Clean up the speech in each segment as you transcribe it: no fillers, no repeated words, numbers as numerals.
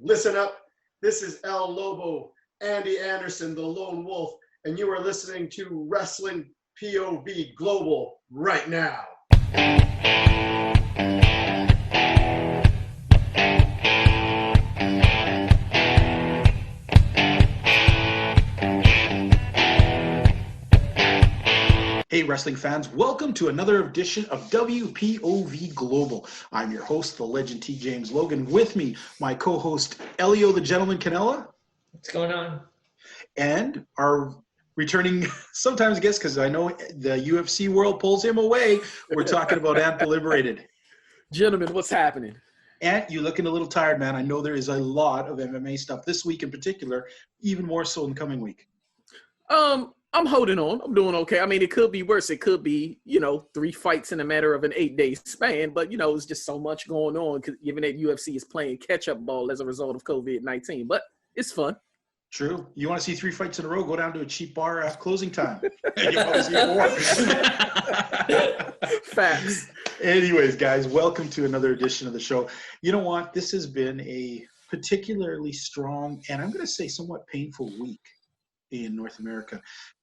Listen up. This is El Lobo, Andy Anderson, the Lone Wolf, and you are listening to Wrestling POV Global right now. Hey, wrestling fans, welcome to another edition of WPOV Global. I'm your host, the legend T. James Logan. With me, my co-host, Elio the Gentleman Canella. What's going on? And our returning sometimes guest, because I know the UFC world pulls him away. We're talking about Ant the Liberated. Gentlemen, what's happening? Ant, you're looking a little tired, man. I know there is a lot of MMA stuff this week in particular, even more so in the coming week. I'm holding on. I'm doing okay. I mean, it could be worse. It could be, 3 fights in a matter of an 8-day span. But, it's just so much going on, given that UFC is playing catch-up ball as a result of COVID-19. But it's fun. True. You want to see 3 fights in a row? Go down to a cheap bar at closing time. You want to see more. Facts. Anyways, guys, welcome to another edition of the show. You know what? This has been a particularly strong and I'm going to say somewhat painful week in North America,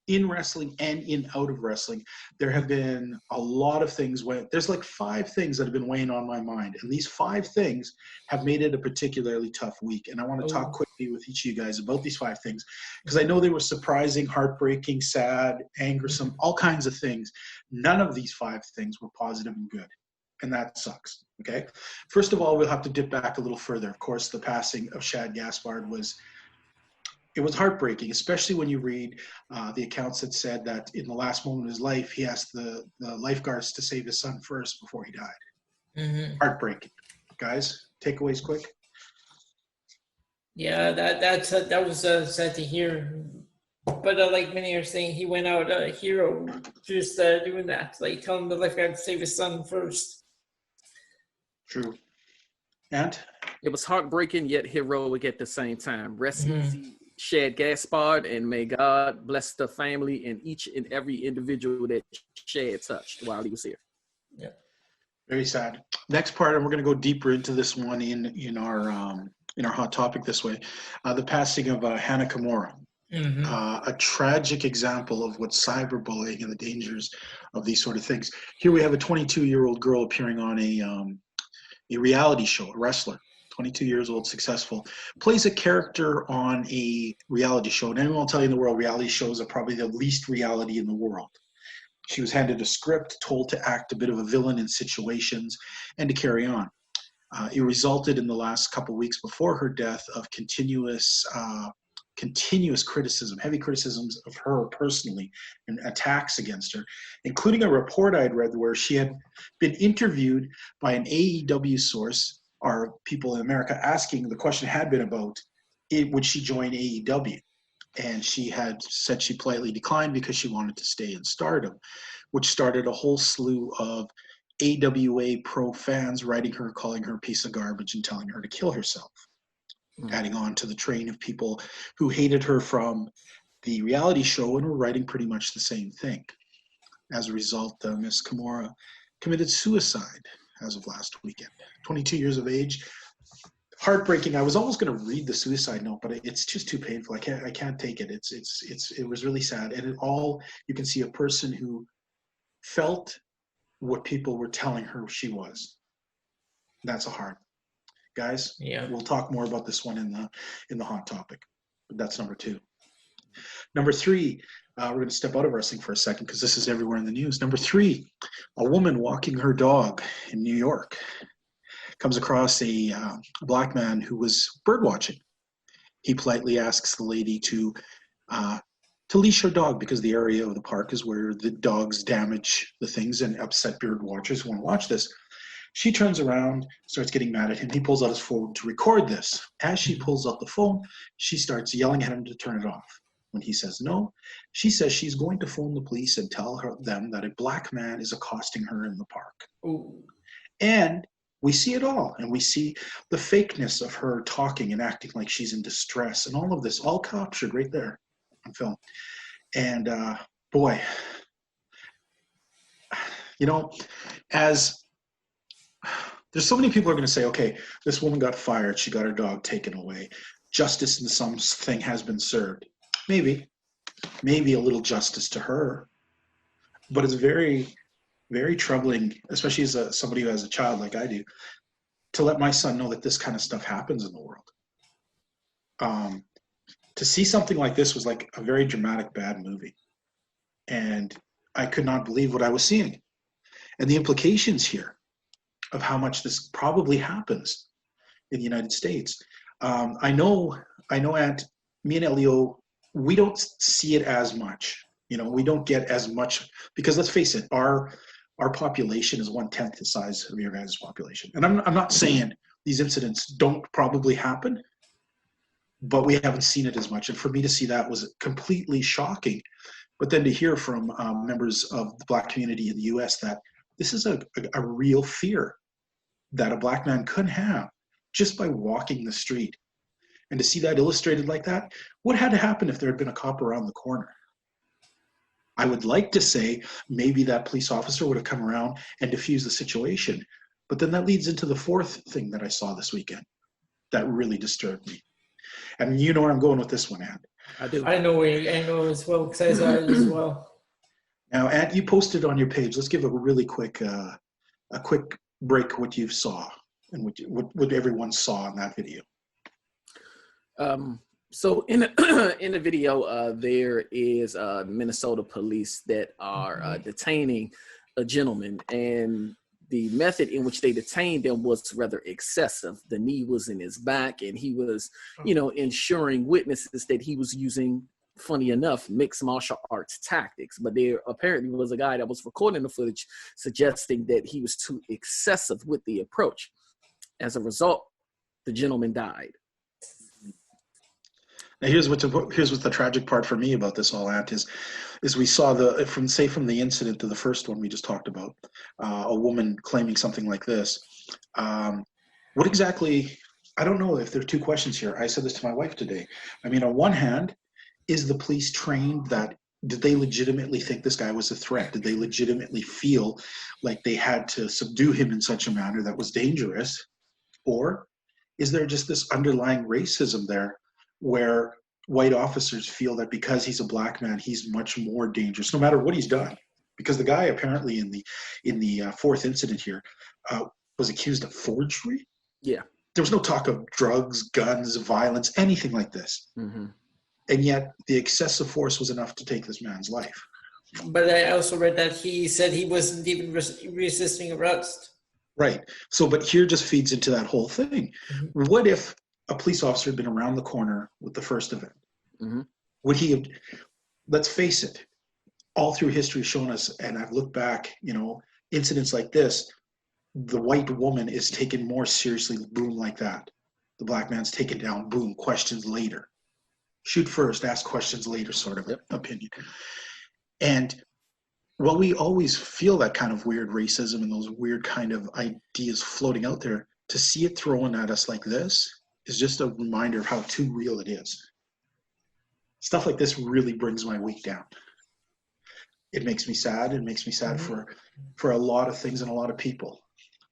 in wrestling and in out of wrestling. There have been a lot of things. There's like 5 things that have been weighing on my mind, and these 5 things have made it a particularly tough week. And I want to talk quickly with each of you guys about these 5 things, because I know they were surprising, heartbreaking, sad, angersome, all kinds of things. None of these 5 things were positive and good, and that sucks. Okay. First of all, we'll have to dip back a little further. Of course, the passing of Shad Gaspard was heartbreaking, especially when you read the accounts that said that in the last moment of his life, he asked the lifeguards to save his son first before he died. Mm-hmm. Heartbreaking. Guys, takeaways quick. Yeah, that was sad to hear. But like many are saying, he went out a hero just doing that, like telling the lifeguard to save his son first. True. And? It was heartbreaking yet heroic at the same time. Rest easy. Shad Gaspard, and may God bless the family and each and every individual that Shad touched while he was here. Yeah, very sad. Next part, and we're going to go deeper into this one in our hot topic this way. The passing of Hana Kimura, a tragic example of what cyberbullying and the dangers of these sort of things. Here we have a 22-year-old girl appearing on a reality show, a wrestler. 22 years old, successful, plays a character on a reality show. And anyone will tell you in the world, reality shows are probably the least reality in the world. She was handed a script, told to act a bit of a villain in situations, and to carry on. It resulted in the last couple of weeks before her death of continuous criticism, heavy criticisms of her personally, and attacks against her, including a report I'd read where she had been interviewed by an AEW source, or people in America, asking, the question had been about, would she join AEW? And she had said she politely declined because she wanted to stay in Stardom, which started a whole slew of AWA pro fans writing her, calling her a piece of garbage and telling her to kill herself, adding on to the train of people who hated her from the reality show and were writing pretty much the same thing. As a result, Ms. Kimura committed suicide as of last weekend. 22 years of age. Heartbreaking. I was almost going to read the suicide note, but it's just too painful. I can't take it. It was really sad. And you can see a person who felt what people were telling her she was. That's a hard. Guys, yeah. We'll talk more about this one in the hot topic. But that's number 2. Number 3, we're going to step out of wrestling for a second because this is everywhere in the news. Number 3, a woman walking her dog in New York comes across a black man who was bird watching. He politely asks the lady to leash her dog because the area of the park is where the dogs damage the things and upset bird watchers who want to watch this. She turns around, starts getting mad at him. He pulls out his phone to record this. As she pulls out the phone, she starts yelling at him to turn it off. When he says no, she says she's going to phone the police and tell them that a black man is accosting her in the park. Ooh. And we see it all. And we see the fakeness of her talking and acting like she's in distress. And all of this, all captured right there on film. And boy, as there's so many people who are going to say, okay, this woman got fired. She got her dog taken away. Justice in some thing has been served. Maybe a little justice to her. But it's very, very troubling, especially as somebody who has a child like I do, to let my son know that this kind of stuff happens in the world. To see something like this was like a very dramatic, bad movie. And I could not believe what I was seeing. And the implications here of how much this probably happens in the United States. I know, Aunt, me and Elio, we don't see it as much. You know, we don't get as much, because let's face it, our population is 1/10 the size of your guys' population. And I'm not saying these incidents don't probably happen, but we haven't seen it as much. And for me to see that was completely shocking. But then to hear from members of the Black community in the US that this is a real fear that a Black man could have just by walking the street. And to see that illustrated like that, what had to happen if there had been a cop around the corner? I would like to say maybe that police officer would have come around and diffused the situation. But then that leads into the fourth thing that I saw this weekend that really disturbed me. And you know where I'm going with this one, Ant. I do. I know as well, because I saw it as well. Now, Ant, you posted on your page. Let's give a really quick, break what you saw and what everyone saw in that video. So in the video, there is Minnesota police that are detaining a gentleman, and the method in which they detained him was rather excessive. The knee was in his back, and he was, ensuring witnesses that he was using, funny enough, mixed martial arts tactics. But there apparently was a guy that was recording the footage suggesting that he was too excessive with the approach. As a result, the gentleman died. Now here's what's the tragic part for me about this all, Ant, is we saw from the incident to the first one we just talked about, a woman claiming something like this. What exactly? I don't know if there are two questions here. I said this to my wife today. I mean, on one hand, is the police trained that? Did they legitimately think this guy was a threat? Did they legitimately feel like they had to subdue him in such a manner that was dangerous? Or is there just this underlying racism there, where white officers feel that because he's a Black man, he's much more dangerous, no matter what he's done? Because the guy apparently in the fourth incident here was accused of forgery. Yeah, there was no talk of drugs, guns, violence, anything like this. Mm-hmm. And yet the excessive force was enough to take this man's life. But I also read that he said he wasn't even resisting arrest. Right. So, but here just feeds into that whole thing. Mm-hmm. What if a police officer had been around the corner with the first event? Mm-hmm. Would he have, let's face it, all through history shown us, and I've looked back, incidents like this, the white woman is taken more seriously, boom, like that. The Black man's taken down, boom, questions later. Shoot first, ask questions later sort of opinion. And while we always feel that kind of weird racism and those weird kind of ideas floating out there, to see it thrown at us like this is just a reminder of how too real it is. Stuff like this really brings my week down. It makes me sad. It makes me sad for a lot of things and a lot of people.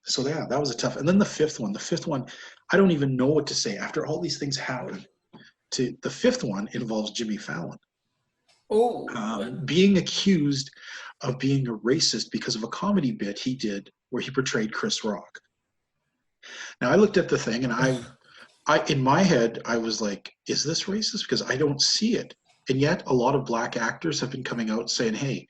So yeah, that was a tough. And then the fifth one, I don't even know what to say after all these things happen. The fifth one involves Jimmy Fallon. Being accused of being a racist because of a comedy bit he did where he portrayed Chris Rock. Now I looked at the thing and I in my head, I was like, is this racist? Because I don't see it. And yet a lot of Black actors have been coming out saying, hey,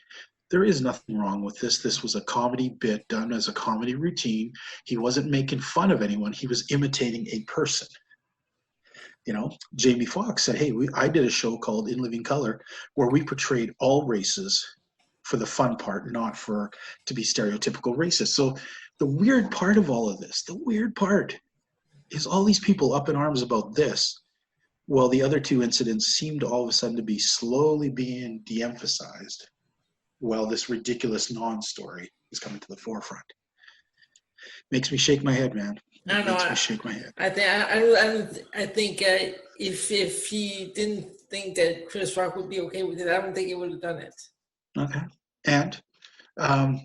there is nothing wrong with this. This was a comedy bit done as a comedy routine. He wasn't making fun of anyone. He was imitating a person. Jamie Foxx said, hey, I did a show called In Living Color where we portrayed all races for the fun part, not to be stereotypical racist. So the weird part of all of this, is all these people up in arms about this, while the other two incidents seemed all of a sudden to be slowly being de-emphasized, while this ridiculous non-story is coming to the forefront. Makes me shake my head, man. Makes me shake my head. I think if he didn't think that Chris Rock would be okay with it, I don't think he would have done it. Okay. And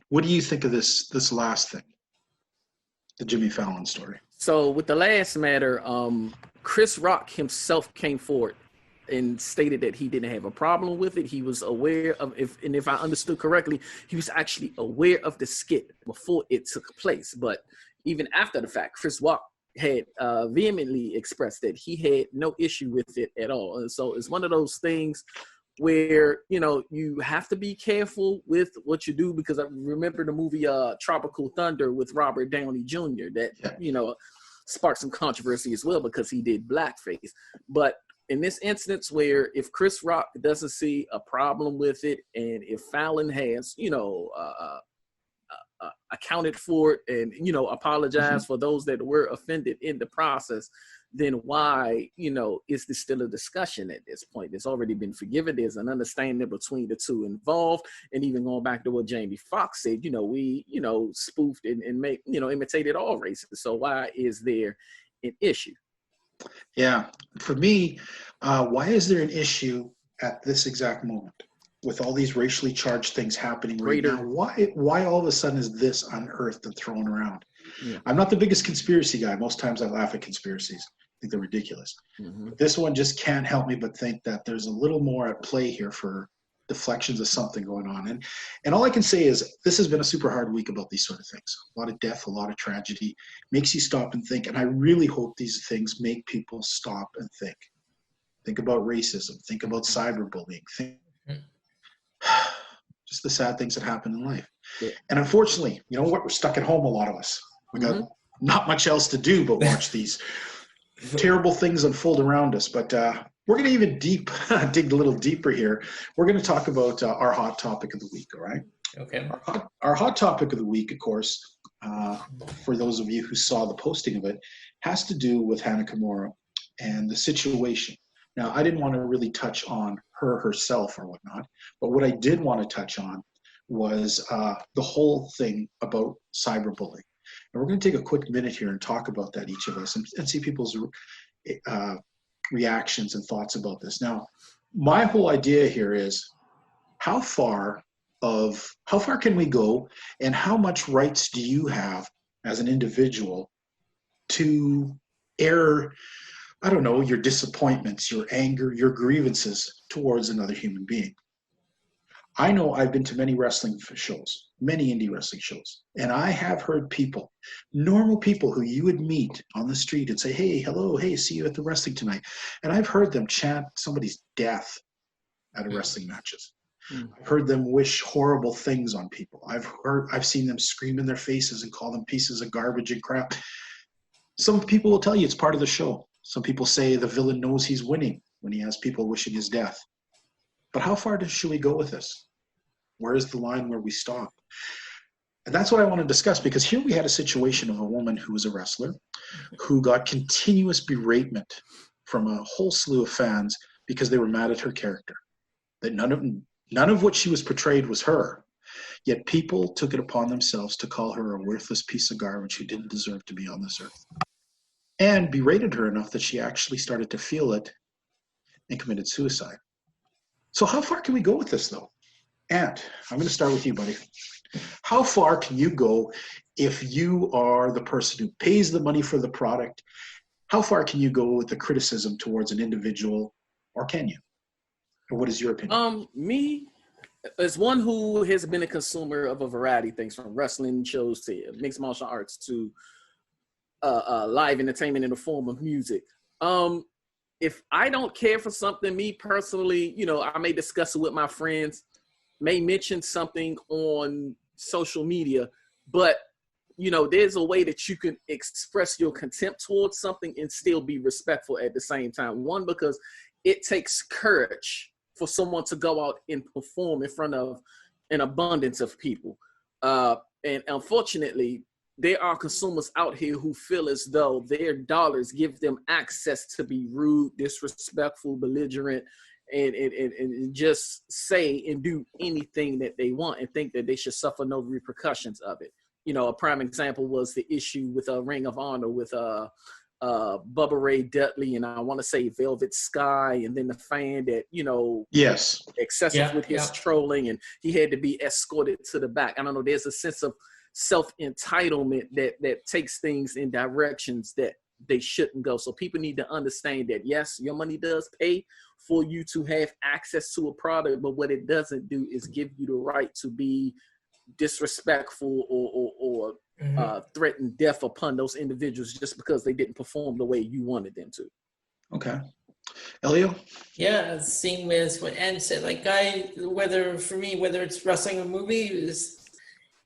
what do you think of this last thing? The Jimmy Fallon story. So with the last matter, Chris Rock himself came forward and stated that he didn't have a problem with it. He was aware of, if I understood correctly, he was actually aware of the skit before it took place. But even after the fact, Chris Rock had vehemently expressed that he had no issue with it at all. And so it's one of those things where, you know, you have to be careful with what you do, because I remember the movie Tropical Thunder with Robert Downey Jr. that, you know, sparked some controversy as well because he did blackface. But in this instance where if Chris Rock doesn't see a problem with it, and if Fallon has, you know, accounted for it and, you know, apologized for those that were offended in the process, then why, you know, is this still a discussion at this point? It's already been forgiven. There's an understanding between the two involved. And even going back to what Jamie Foxx said, you know, we, you know, spoofed and make, you know, imitated all races. So why is there an issue? Yeah. For me, why is there an issue at this exact moment with all these racially charged things happening right now? Why all of a sudden is this unearthed and thrown around? Yeah. I'm not the biggest conspiracy guy. Most times I laugh at conspiracies. I think they're ridiculous. But this one just can't help me but think that there's a little more at play here for deflections of something going on. And all I can say is this has been a super hard week about these sort of things. A lot of death, a lot of tragedy, makes you stop and think. And I really hope these things make people stop and think. Think about racism. Think about cyberbullying. Think just the sad things that happen in life. Yeah. And unfortunately, you know what? We're stuck at home, a lot of us. We got not much else to do but watch these terrible things unfold around us. But we're going to even dig a little deeper here. We're going to talk about our hot topic of the week, all right? Okay. Our hot topic of the week, of course, for those of you who saw the posting of it, has to do with Hana Kimura and the situation. Now, I didn't want to really touch on her herself or whatnot, but what I did want to touch on was the whole thing about cyberbullying. And we're going to take a quick minute here and talk about that, each of us, and see people's reactions and thoughts about this. Now, my whole idea here is how far can we go, and how much rights do you have as an individual to air, I don't know, your disappointments, your anger, your grievances towards another human being? I know I've been to many wrestling shows, many indie wrestling shows, and I have heard people, normal people who you would meet on the street and say, hey, hello, hey, see you at the wrestling tonight. And I've heard them chant somebody's death at a wrestling matches. I've heard them wish horrible things on people. I've seen them scream in their faces and call them pieces of garbage and crap. Some people will tell you it's part of the show. Some people say the villain knows he's winning when he has people wishing his death. But how far should we go with this? Where is the line where we stop? And that's what I want to discuss, because here we had a situation of a woman who was a wrestler who got continuous beratement from a whole slew of fans because they were mad at her character. That none of what she was portrayed was her. Yet people took it upon themselves to call her a worthless piece of garbage who didn't deserve to be on this earth. And berated her enough that she actually started to feel it and committed suicide. So how far can we go with this, though? And I'm going to start with you, buddy. How far can you go if you are the person who pays the money for the product? How far can you go with the criticism towards an individual, or can you? Or what is your opinion? Me, as one who has been a consumer of a variety of things, from wrestling shows to mixed martial arts to live entertainment in the form of music. If I don't care for something, me personally, you know, I may discuss it with my friends, may mention something on social media, but, you know, there's a way that you can express your contempt towards something and still be respectful at the same time. One, because it takes courage for someone to go out and perform in front of an abundance of people. And unfortunately, there are consumers out here who feel as though their dollars give them access to be rude, disrespectful, belligerent, and just say and do anything that they want and think that they should suffer no repercussions of it. You know, a prime example was the issue with Ring of Honor with Bubba Ray Dudley, and I want to say Velvet Sky, and then the fan that, you know, yes, excessive with his trolling, and he had to be escorted to the back. I don't know, there's a sense of self-entitlement that takes things in directions that they shouldn't go. So people need to understand that, yes, your money does pay for you to have access to a product, but what it doesn't do is give you the right to be disrespectful or threaten death upon those individuals just because they didn't perform the way you wanted them to. Okay. Elio? Yeah, same as what Ann said. Like, whether it's wrestling or movies,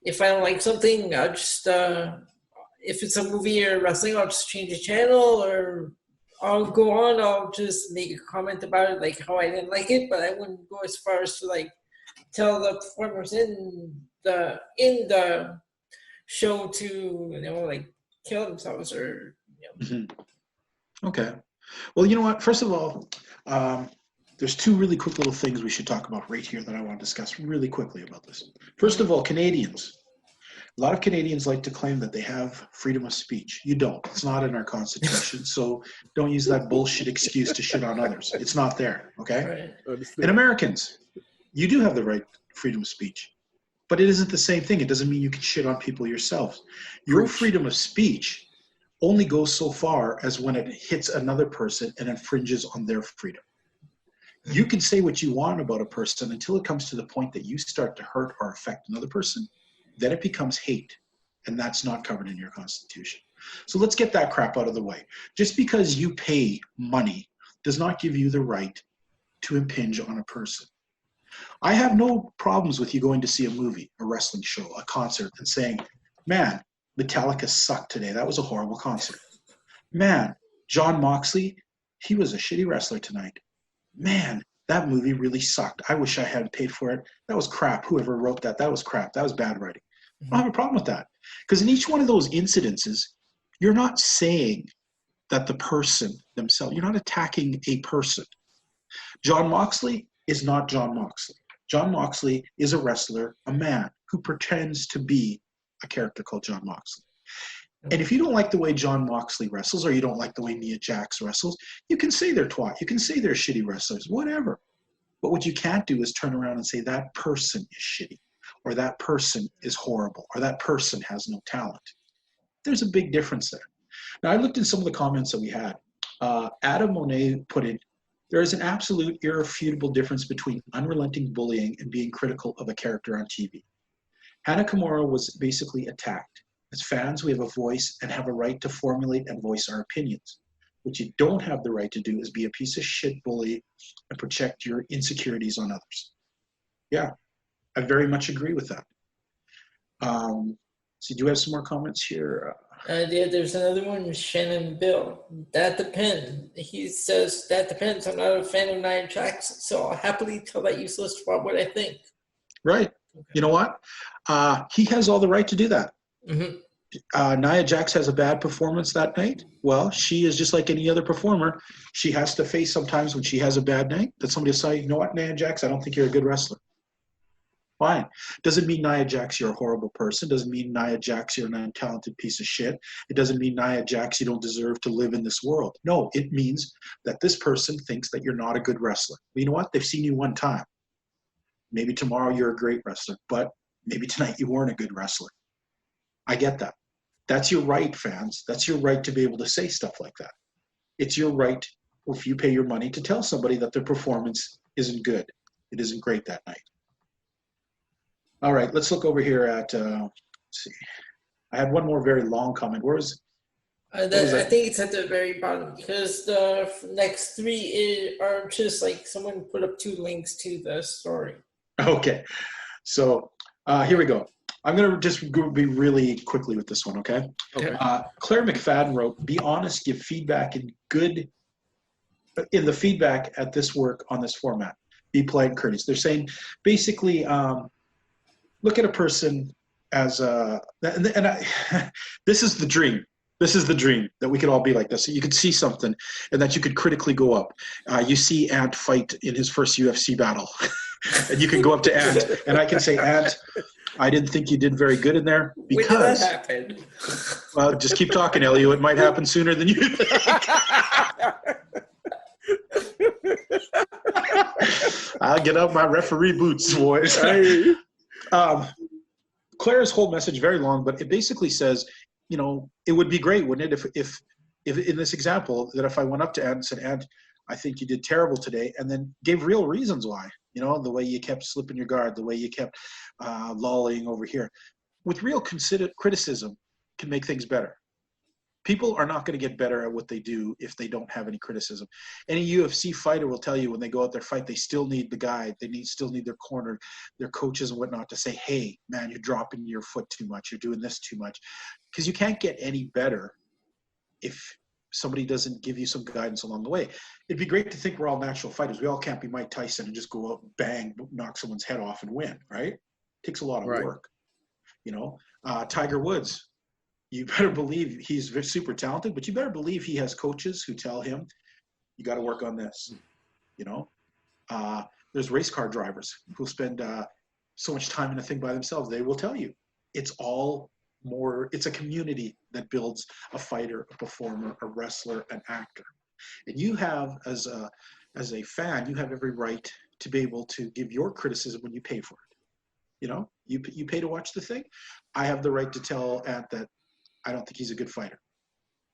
if I don't like something, I'll just, if it's a movie or wrestling, I'll just change the channel, or I'll go on, I'll just make a comment about it, like how I didn't like it, but I wouldn't go as far as to like tell the performers in the show to, like kill themselves or, Okay. Well, you know what? First of all, there's two really quick little things we should talk about right here that I want to discuss really quickly about this. First of all, Canadians. A lot of Canadians like to claim that they have freedom of speech. You don't. It's not in our Constitution. So don't use that bullshit excuse to shit on others. It's not there, okay? right. And Americans, you do have the right to freedom of speech. But it isn't the same thing. It doesn't mean you can shit on people yourselves. Your freedom of speech only goes so far as when it hits another person and infringes on their freedom. You can say what you want about a person until it comes to the point that you start to hurt or affect another person. Then it becomes hate, and that's not covered in your Constitution. So let's get that crap out of the way. Just because you pay money does not give you the right to impinge on a person. I have no problems with you going to see a movie, a wrestling show, a concert, and saying, man, Metallica sucked today. That was a horrible concert. Man, John Moxley, he was a shitty wrestler tonight. Man, that movie really sucked. I wish I hadn't paid for it. That was crap. Whoever wrote that, that was crap. That was bad writing. I don't have a problem with that. Because in each one of those incidences, you're not saying that the person themselves, you're not attacking a person. John Moxley is not John Moxley. John Moxley is a wrestler, a man who pretends to be a character called John Moxley. And if you don't like the way John Moxley wrestles, or you don't like the way Nia Jax wrestles, you can say they're twat. You can say they're shitty wrestlers, whatever. But what you can't do is turn around and say that person is shitty, or that person is horrible, or that person has no talent. There's a big difference there. Now, I looked at some of the comments that we had. Adam Monet put in, there is an absolute irrefutable difference between unrelenting bullying and being critical of a character on TV. Hana Kimura was basically attacked. As fans, we have a voice and have a right to formulate and voice our opinions. What you don't have the right to do is be a piece of shit bully and project your insecurities on others. Yeah, I very much agree with that. So do you have some more comments here? Yeah, there's another one, Shannon Bill. That depends. He says, that depends. I'm not a fan of Nia Jax, so I'll happily tell that useless about what I think. Right. Okay. You know what? He has all the right to do that. Mm-hmm. Nia Jax has a bad performance that night. Well, she is just like any other performer. She has to face sometimes when she has a bad night that somebody will say, you know what, Nia Jax, I don't think you're a good wrestler. Fine. Doesn't mean Nia Jax you're a horrible person. Doesn't mean Nia Jax you're an untalented piece of shit. It doesn't mean Nia Jax you don't deserve to live in this world. No, it means that this person thinks that you're not a good wrestler. But you know what? They've seen you one time. Maybe tomorrow you're a great wrestler, but maybe tonight you weren't a good wrestler. I get that. That's your right, fans. That's your right to be able to say stuff like that. It's your right, if you pay your money, to tell somebody that their performance isn't good. It isn't great that night. All right, let's look over here at, let's see. I had one more very long comment. Where was I think it's at the very bottom, because the next three are just like someone put up 2 links to the story. Okay, so here we go. I'm going to just be really quickly with this one, okay? Okay. Claire McFadden wrote, be honest, give feedback in the feedback at this work on this format. Be polite and courteous. They're saying, basically, look at a person as this is the dream. This is the dream, that we could all be like this. So you could see something and that you could critically go up. You see Ant fight in his first UFC battle. And you can go up to Ant and I can say, Ant, I didn't think you did very good in there because. When did that happen? Well, just keep talking, Elio. It might happen sooner than you think. I'll get out my referee boots, boys. Hey. Claire's whole message, very long, but it basically says, you know, it would be great, wouldn't it, if in this example, that if I went up to Ant and said, Ant, I think you did terrible today, and then gave real reasons why, you know, the way you kept slipping your guard, the way you kept lolling over here. With real criticism can make things better. People are not going to get better at what they do if they don't have any criticism. Any UFC fighter will tell you when they go out there fight, they still need the guide. They still need their corner, their coaches and whatnot to say, hey, man, you're dropping your foot too much. You're doing this too much. Because you can't get any better if somebody doesn't give you some guidance along the way. It'd be great to think we're all natural fighters. We all can't be Mike Tyson and just go out and bang, knock someone's head off and win, right? It takes a lot of work. You know, Tiger Woods, you better believe he's super talented, but you better believe he has coaches who tell him, you got to work on this. You know, there's race car drivers who spend so much time in a thing by themselves. They will tell you it's all more, it's a community that builds a fighter, a performer, a wrestler, an actor. And you have, as a fan, you have every right to be able to give your criticism when you pay for it. You know, you pay to watch the thing. I have the right to tell Ant that I don't think he's a good fighter.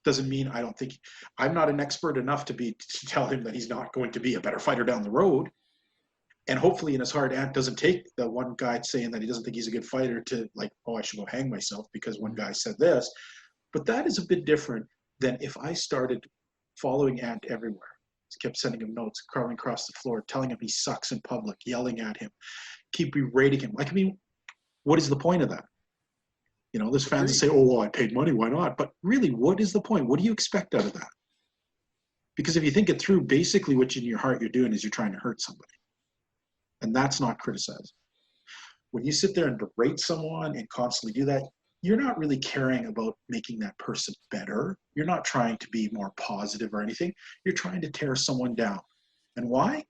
Doesn't mean I don't think, I'm not an expert enough to tell him that he's not going to be a better fighter down the road. And hopefully in his heart, Ant doesn't take the one guy saying that he doesn't think he's a good fighter to like, oh, I should go hang myself because one guy said this. But that is a bit different than if I started following Ant everywhere. Kept sending him notes, crawling across the floor, telling him he sucks in public, yelling at him, keep berating him. Like, I mean, what is the point of that? You know, there's fans that say, oh, well, I paid money, why not? But really, what is the point? What do you expect out of that? Because if you think it through, basically what in your heart you're doing is you're trying to hurt somebody. And that's not criticizing. When you sit there and berate someone and constantly do that, you're not really caring about making that person better. You're not trying to be more positive or anything. You're trying to tear someone down. And why?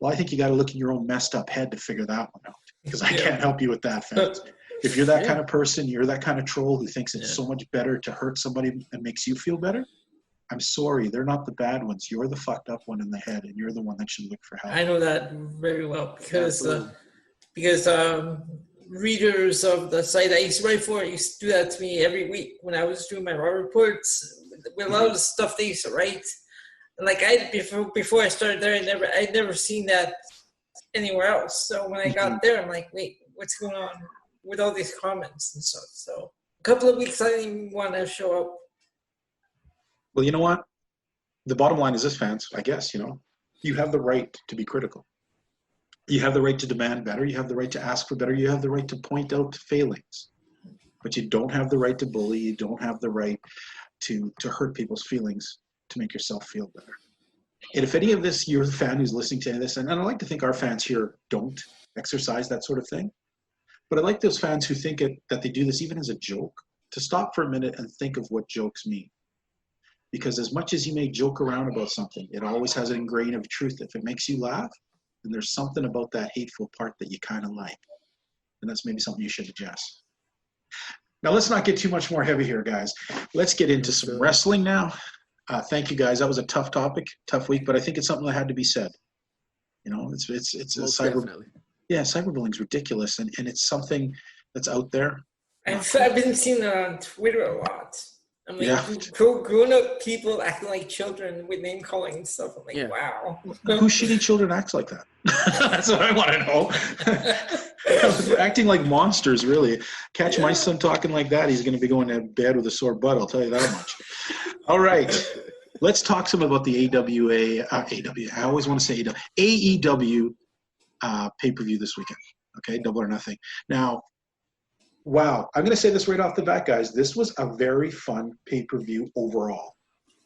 Well, I think you got to look in your own messed up head to figure that one out. Because I can't help you with that, fans. If you're that kind of person, you're that kind of troll who thinks it's so much better to hurt somebody and makes you feel better, I'm sorry. They're not the bad ones. You're the fucked up one in the head, and you're the one that should look for help. I know that very well because readers of the site I used to write for used to do that to me every week when I was doing my raw reports. With a lot of the stuff they used to write, and like before I started there, I'd never seen that anywhere else. So when I got there, I'm like, wait, what's going on with all these comments and stuff? So a couple of weeks I didn't even want to show up. Well, you know what? The bottom line is this, fans, I guess, you know, you have the right to be critical. You have the right to demand better. You have the right to ask for better. You have the right to point out failings. But you don't have the right to bully. You don't have the right to hurt people's feelings to make yourself feel better. And if any of this, you're the fan who's listening to this, and I like to think our fans here don't exercise that sort of thing. But I like those fans who think that they do this even as a joke, to stop for a minute and think of what jokes mean. Because as much as you may joke around about something, it always has an grain of truth. If it makes you laugh, then there's something about that hateful part that you kind of like. And that's maybe something you should adjust. Now, let's not get too much more heavy here, guys. Let's get into some wrestling now. Thank you, guys. That was a tough topic, tough week, but I think it's something that had to be said. You know, it's a cyberbullying is ridiculous, and it's something that's out there. I've been seeing it on Twitter a lot. I mean, grown-up people acting like children with name-calling and stuff. I'm like, wow. Who shitty children acts like that? That's what I want to know. Acting like monsters, really. Catch my son talking like that, he's going to be going to bed with a sore butt, I'll tell you that much. All right. Let's talk some about the AEW. I always want to say AEW pay-per-view this weekend. Okay, Double or Nothing. Now, wow, I'm going to say this right off the bat, guys. This was a very fun pay-per-view overall.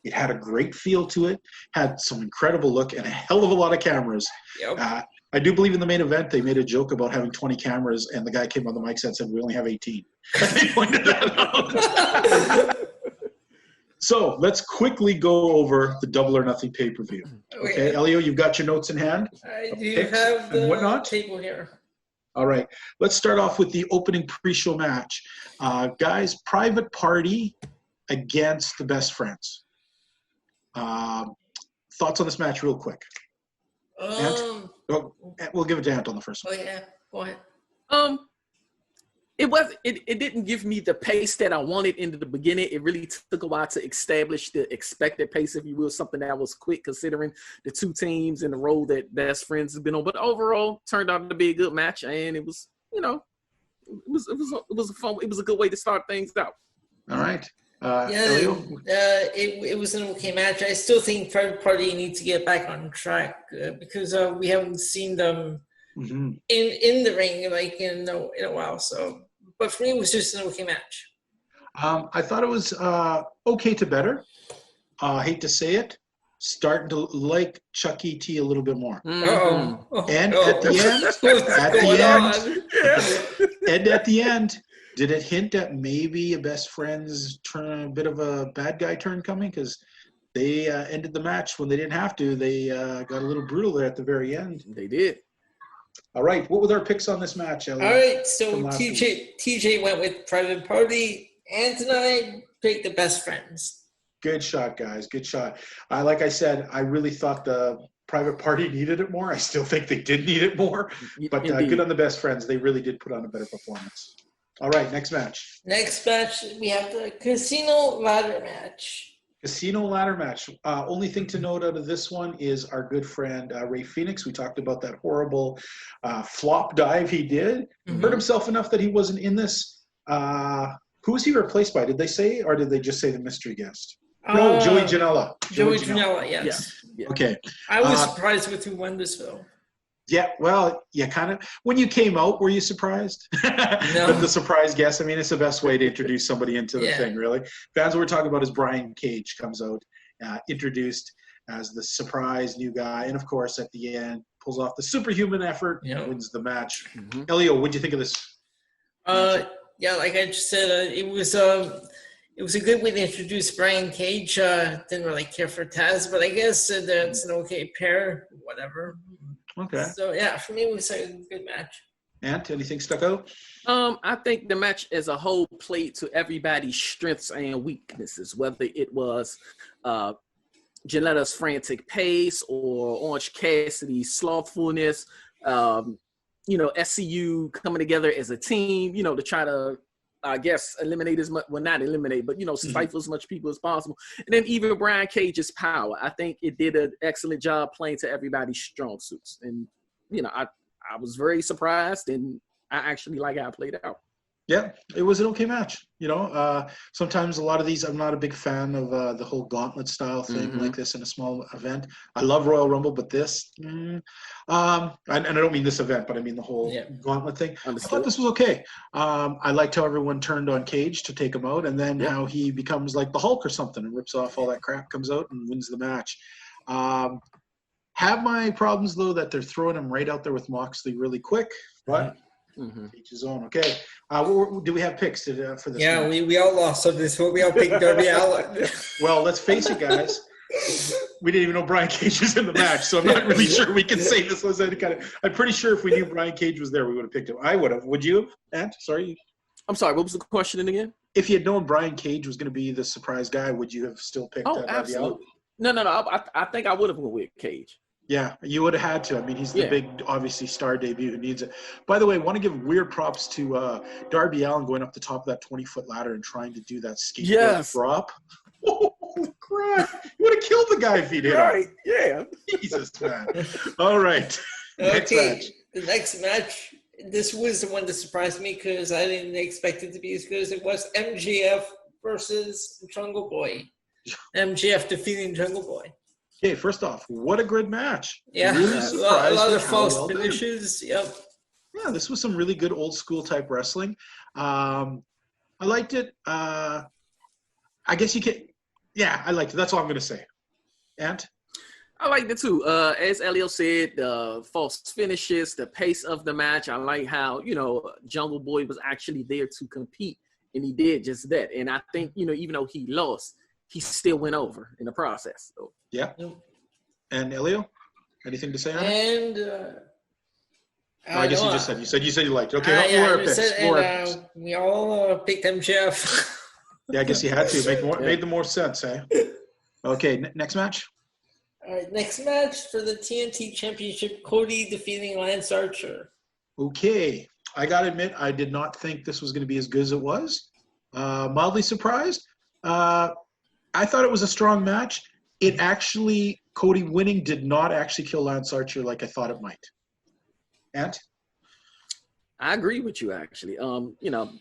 It had a great feel to it, had some incredible look, and a hell of a lot of cameras. Yep. I do believe in the main event, they made a joke about having 20 cameras, and the guy came on the mic and said, we only have 18. They pointed that out. So let's quickly go over the Double or Nothing pay-per-view. Okay, Elio, you've got your notes in hand? I do have the table here. All right, let's start off with the opening pre-show match. Guys, Private Party against the Best Friends. Thoughts on this match real quick? Ant? We'll give it to Ant on the first one. Oh, yeah, go ahead. It didn't give me the pace that I wanted in the beginning. It really took a while to establish the expected pace, if you will, something that was quick considering the two teams and the role that Best Friends has been on. But overall, turned out to be a good match, and it was, it was a good way to start things out. All right. It was an okay match. I still think Private Party needs to get back on track because we haven't seen them in the ring like in a while. So, but for me, it was just an okay match. I thought it was okay to better. I hate to say it, starting to like Chuck E.T. a little bit more. And at the end, did it hint at maybe a Best Friends turn, a bit of a bad guy turn coming? Because they ended the match when they didn't have to. They got a little brutal there at the very end. They did. All right. What were our picks on this match, Elliot? All right. So TJ went with Private Party. Ant and I picked the Best Friends. Good shot, guys. Good shot. Like I said, I really thought the Private Party needed it more. I still think they did need it more. But good on the Best Friends. They really did put on a better performance. All right, next match. Next match, we have the Casino Ladder match. Casino Ladder match. Only thing to note out of this one is our good friend Ray Phoenix. We talked about that horrible flop dive he did. Hurt himself enough that he wasn't in this. Who was he replaced by? Did they say, or did they just say the mystery guest? No, Joey Janela. Joey Janela, yes. Yeah. Okay. I was surprised with who won this, though. Yeah, well, yeah, kind of. When you came out, were you surprised? No. The surprise guest. I mean, it's the best way to introduce somebody into the thing, really. Fans, what we're talking about is Brian Cage comes out, introduced as the surprise new guy. And, of course, at the end, pulls off the superhuman effort, wins the match. Elio, what'd you think of this? Yeah, like I just said, it was a good way to introduce Brian Cage. Didn't really care for Taz, but I guess that's an okay pair, whatever. Okay. So, yeah, for me, it was a good match. Ant, anything stuck out? I think the match as a whole played to everybody's strengths and weaknesses, whether it was Janetta's frantic pace or Orange Cassidy's slothfulness, SCU coming together as a team, to try to, I guess, eliminate as much, well, not eliminate, but, stifle as much people as possible. And then even Brian Cage's power. I think it did an excellent job playing to everybody's strong suits. And, I was very surprised, and I actually like how it played out. Yeah, it was an okay match. Sometimes a lot of these, I'm not a big fan of the whole gauntlet style thing like this in a small event. I love Royal Rumble, but this, and I don't mean this event, but I mean the whole gauntlet thing. Understood. I thought this was okay. I liked how everyone turned on Cage to take him out, and then how he becomes like the Hulk or something and rips off all that crap, comes out and wins the match. Have my problems, though, that they're throwing him right out there with Moxley really quick, but each his own. Okay. Do we have picks for this? Yeah, we all lost on this one. We all picked Darby Allin. Well, let's face it, guys. We didn't even know Brian Cage was in the match, so I'm not really sure we can say this was any kind of. I'm pretty sure if we knew Brian Cage was there, we would have picked him. I would have. Would you have, Ant? Sorry. I'm sorry. What was the question again? If you had known Brian Cage was going to be the surprise guy, would you have still picked Darby Allin? Absolutely. No. I think I would have went with Cage. Yeah, you would have had to. I mean, he's the big, obviously, star debut who needs it. By the way, I want to give weird props to Darby Allin going up the top of that 20-foot ladder and trying to do that skateboard drop. Oh, crap. You would have killed the guy if he'd hit him. Yeah. Jesus, man. All right. Next match. The next match, this was the one that surprised me because I didn't expect it to be as good as it was. MJF versus Jungle Boy. MJF defeating Jungle Boy. Okay, first off, what a good match. Yeah, really a lot of false finishes. Yep. Yeah, this was some really good old school type wrestling. I liked it. I guess you can. Yeah, I liked it. That's all I'm going to say. Ant? I liked it too. As Elio said, the false finishes, the pace of the match. I like how, Jungle Boy was actually there to compete, and he did just that. And I think, even though he lost, he still went over in the process. So. Yeah. And Elio, anything to say on it? And I guess you just said. You said you liked it. Okay, we all picked MJF. Yeah, I guess you had to. Made the more sense, eh? Okay, next match. All right, next match for the TNT Championship, Cody defeating Lance Archer. Okay. I got to admit, I did not think this was going to be as good as it was. Mildly surprised. I thought it was a strong match. It actually, Cody winning did not actually kill Lance Archer like I thought it might. Ant? I agree with you, actually.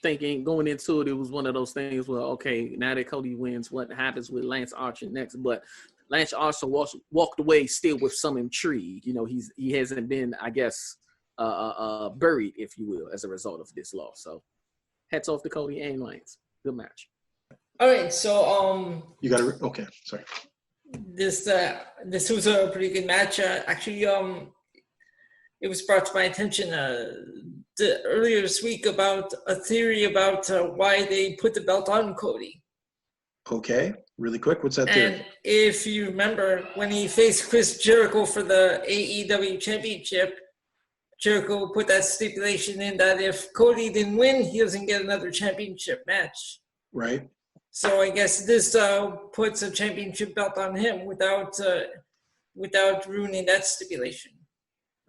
Thinking going into it, it was one of those things where, okay, now that Cody wins, what happens with Lance Archer next? But Lance Archer walked away still with some intrigue. He hasn't been, I guess, buried, if you will, as a result of this loss. So hats off to Cody and Lance. Good match. All right, so You got to, okay, sorry. this was a pretty good match. Actually, it was brought to my attention earlier this week about a theory about why they put the belt on Cody. Okay, really quick, what's that theory? And if you remember, when he faced Chris Jericho for the AEW Championship, Jericho put that stipulation in that if Cody didn't win, he doesn't get another championship match. Right. So I guess this puts a championship belt on him without ruining that stipulation.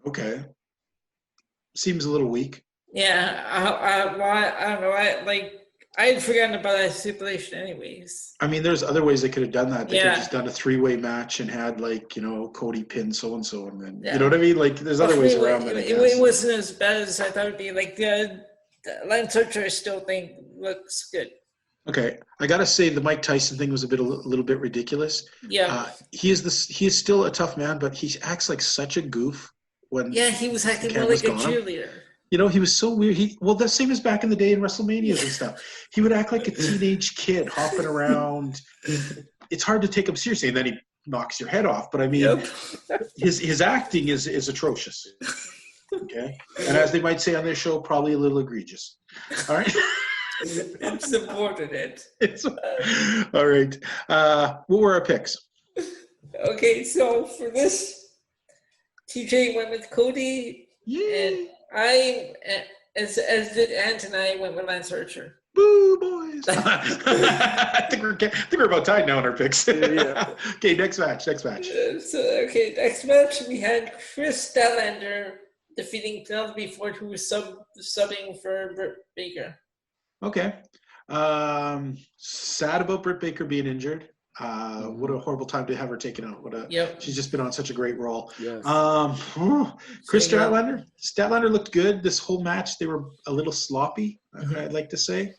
Okay. Seems a little weak. Yeah, I don't know. I had forgotten about that stipulation anyways. I mean, there's other ways they could have done that. They could Yeah. have just done a 3-way match and had, Cody pin so-and-so, and then, Yeah. you know what I mean? Like, there's other ways around that, I guess. It wasn't as bad as I thought it would be. Lance Archer I still think looks good. Okay, I gotta say the Mike Tyson thing was a little bit ridiculous. Yeah. He is still a tough man, but he acts like such a goof when Yeah, he was acting the more like a camera's got him. cheerleader. He was so weird. The same as back in the day in WrestleManias and stuff. He would act like a teenage kid hopping around. It's hard to take him seriously, and then he knocks your head off. But I mean, Yep. his acting is atrocious. Okay, and as they might say on their show, probably a little egregious. All right. I'm supporting it. All right. What were our picks? Okay, so for this, TJ went with Cody, and I, as did Ant and I, went with Lance Archer. Boo, boys. I think we're about tied now in our picks. Yeah. Okay, next match. Next match. Next match we had Chris Statlander defeating Penelope Ford, who was subbing for Britt Baker. Okay. Sad about Britt Baker being injured. What a horrible time to have her taken out. She's just been on such a great roll. Yes. Chris Statlander. Statlander looked good. This whole match, they were a little sloppy, I'd like to say.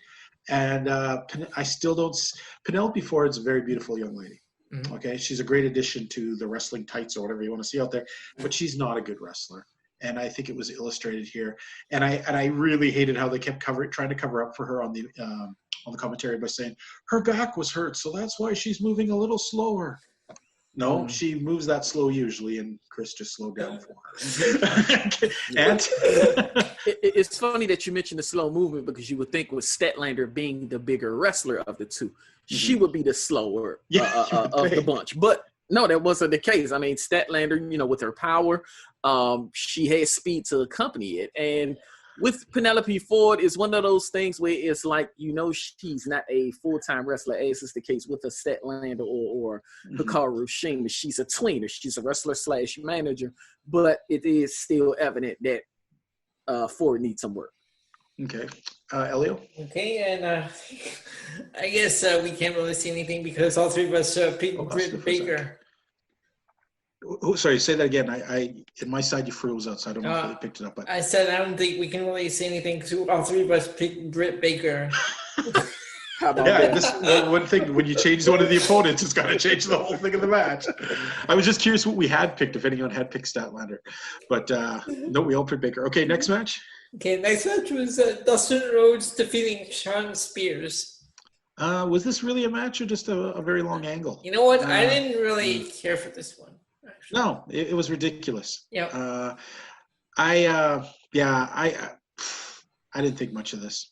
And I still don't. Penelope Ford's a very beautiful young lady. Mm-hmm. Okay, she's a great addition to the wrestling tights or whatever you want to see out there, but she's not a good wrestler. And I think it was illustrated here. And I really hated how they kept trying to cover up for her on the commentary by saying her back was hurt, so that's why she's moving a little slower. No, she moves that slow usually, and Chris just slowed down for her. And it's funny that you mentioned the slow movement, because you would think with Statlander being the bigger wrestler of the two, she would be the slower of the bunch. But no, that wasn't the case. I mean, Statlander, with her power, she has speed to accompany it. And with Penelope Ford, it's one of those things where it's like, she's not a full-time wrestler, as is the case with a Statlander or Hikaru Shima. She's a tweener. She's a wrestler / manager, but it is still evident that Ford needs some work. Okay. Elio? Okay, and I guess we can't really see anything because all three of us picked Britt Baker. Oh, sorry, say that again. I in my side you froze out, so I don't know if you picked it up. But I said I don't think we can really see anything because all three of us picked Britt Baker. How about that? This one thing, when you change one of the opponents, it's got to change the whole thing of the match. I was just curious what we had picked, if anyone had picked Statlander. But no, we all picked Baker. Okay, next match. Okay, next match was Dustin Rhodes defeating Shawn Spears. Was this really a match or just a very long angle? You know what? I didn't really care for this one. Actually. No, it was ridiculous. Yeah. I didn't think much of this.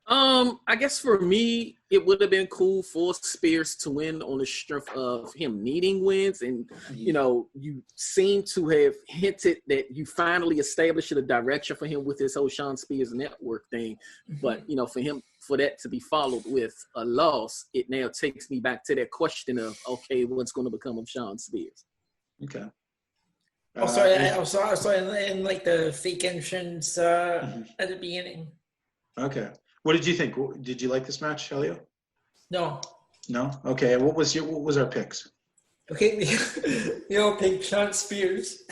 I guess for me, it would have been cool for Spears to win on the strength of him needing wins. And, you seem to have hinted that you finally established a direction for him with this whole Shawn Spears network thing. But, for that to be followed with a loss, it now takes me back to that question of, okay, what's going to become of Shawn Spears? Okay. Also in like the fake entrance at the beginning. Okay. What did you think? Did you like this match, Elio? No. No? Okay. What was our picks? Okay, you all pick Sean Spears.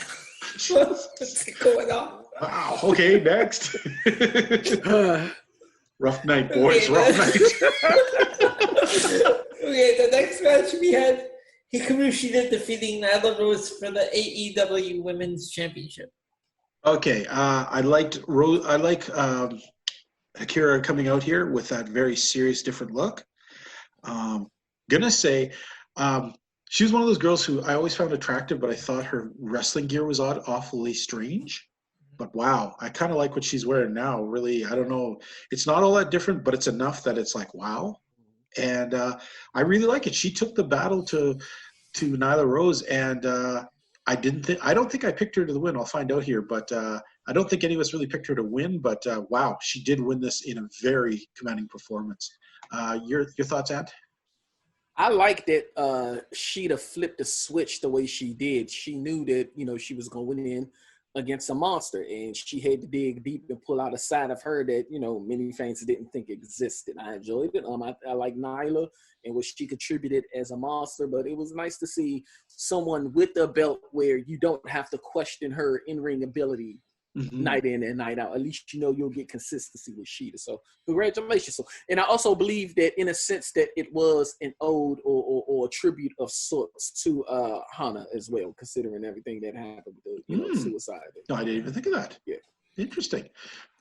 What's going on? Wow. Okay, next. Rough night, boys. Okay, Rough night. Okay, the next match we had Hikaru Shida defeating Nyla Rose for the AEW Women's Championship. Okay. I liked Rose. I like Akira coming out here with that very serious, different look. Gonna say, she was one of those girls who I always found attractive, but I thought her wrestling gear was awfully strange. But wow, I kind of like what she's wearing now. Really, I don't know. It's not all that different, but it's enough that it's like, wow. And I really like it. She took the battle to Nyla Rose, and I don't think I picked her to the win. I'll find out here, but I don't think any of us really picked her to win. But wow, she did win this in a very commanding performance. Your thoughts, Ant? I like that Sheeta flipped the switch the way she did. She knew that, she was going in against a monster, and she had to dig deep and pull out a side of her that, many fans didn't think existed. I enjoyed it. I like Nyla and what she contributed as a monster, but it was nice to see someone with a belt where you don't have to question her in-ring ability night in and night out. At least you'll get consistency with Sheeta. So congratulations. And I also believe that in a sense that it was an ode or a tribute of sorts to Hana as well, considering everything that happened with the suicide. No, I didn't even think of that. Yeah. Interesting.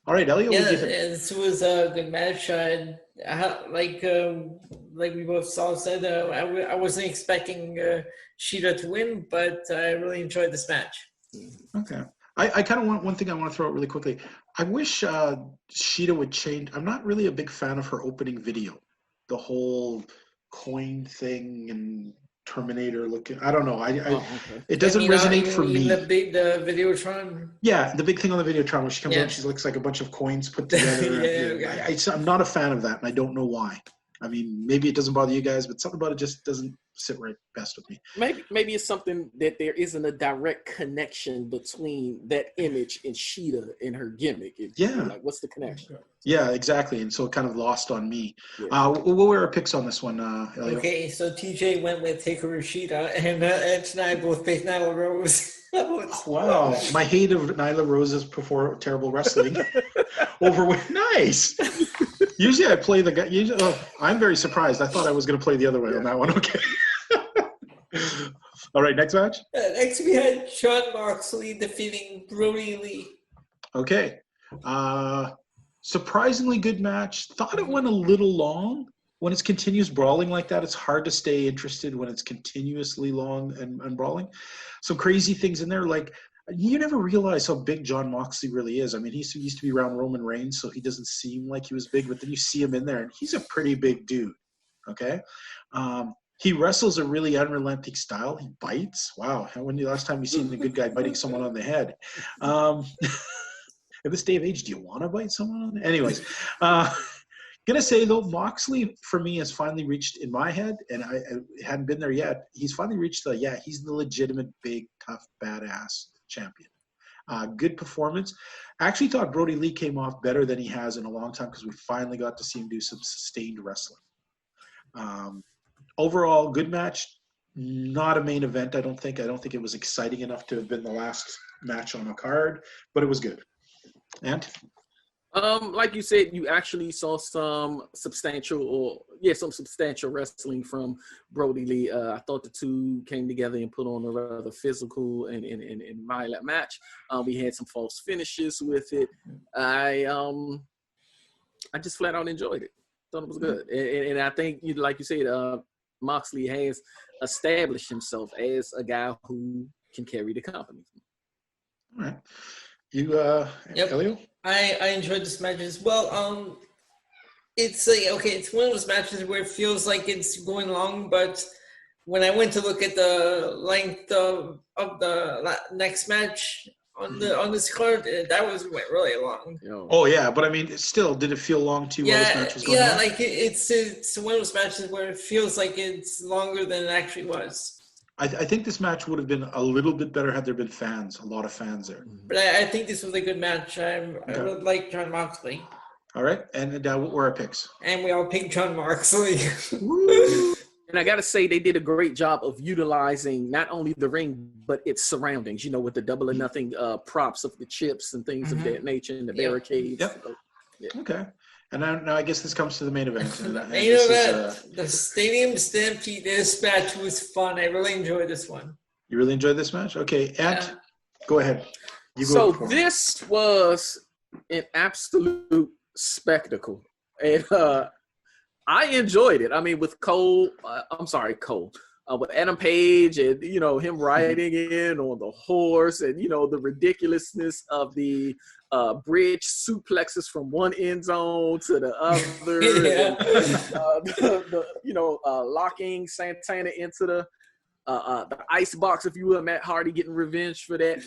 All right, Elliot. Yeah, this was a good match. Like we both said, I wasn't expecting Sheeta to win, but I really enjoyed this match. Okay. I kind of want one thing I want to throw out really quickly. I wish Sheeta would change. I'm not really a big fan of her opening video. The whole coin thing and Terminator looking. I don't know. It doesn't resonate for me. The Videotron? Yeah, the big thing on the Videotron where she comes out and she looks like a bunch of coins put together. I'm not a fan of that, and I don't know why. I mean, maybe it doesn't bother you guys, but something about it just doesn't sit right best with me. Maybe it's something that there isn't a direct connection between that image and Sheeta and her gimmick. Like, what's the connection? Yeah, exactly. And so it kind of lost on me. Yeah. What were our picks on this one, Elliot? Okay, so TJ went with Hikaru Shida, and Ed and I both picked Nyla Rose. Wow. My hate of Nyla Rose's terrible wrestling over with nice. Usually I play the guy. I'm very surprised. I thought I was going to play the other way on that one. Okay. All right, next match? Next we had Jon Moxley defeating Brody Lee. Okay. Surprisingly good match. Thought it went a little long. When it's continuous brawling like that, it's hard to stay interested when it's continuously long and brawling. Some crazy things in there. Like, you never realize how big Jon Moxley really is. I mean, he used to be around Roman Reigns, so he doesn't seem like he was big, but then you see him in there, and he's a pretty big dude, okay? He wrestles a really unrelenting style. He bites. Wow, when the last time you seen the good guy biting someone on the head? In this day of age, do you want to bite someone on the head? Anyways, gonna say, though, Moxley, for me, has finally reached, in my head, and I hadn't been there yet, he's finally reached he's the legitimate, big, tough, badass champion. Good performance. I actually thought Brody Lee came off better than he has in a long time because we finally got to see him do some sustained wrestling. Overall, good match. Not a main event, I don't think. I don't think it was exciting enough to have been the last match on a card, but it was good. And? Like you said, you actually saw some substantial wrestling from Brody Lee. I thought the two came together and put on a rather physical and violent match. We had some false finishes with it. I just flat out enjoyed it. Thought it was good, and I think, like you said, Moxley has established himself as a guy who can carry the company. All right, you, Elio? I enjoyed this match as well. It's it's one of those matches where it feels like it's going long, but when I went to look at the length of the next match on this card, that went really long. Oh yeah, but I mean, still, did it feel long to you while this match was going on? Yeah, like it's one of those matches where it feels like it's longer than it actually was. I think this match would have been a little bit better had there been fans, a lot of fans there. But I think this was a good match. I really like John Moxley. All right, and what were our picks? And we all picked John Moxley. And I got to say, they did a great job of utilizing not only the ring, but its surroundings, with the double or nothing props of the chips and things of that nature and the barricades. Yep. Okay. And now I guess this comes to the main event. The Stadium Stampede, this match was fun. I really enjoyed this one. You really enjoyed this match? Okay, Ant, go ahead. So this was an absolute spectacle. And I enjoyed it. I mean, with Cole, with Adam Page and, him riding in on the horse and, the ridiculousness of the bridge suplexes from one end zone to the other. And, locking Santana into the ice box, if you will, Matt Hardy getting revenge for that.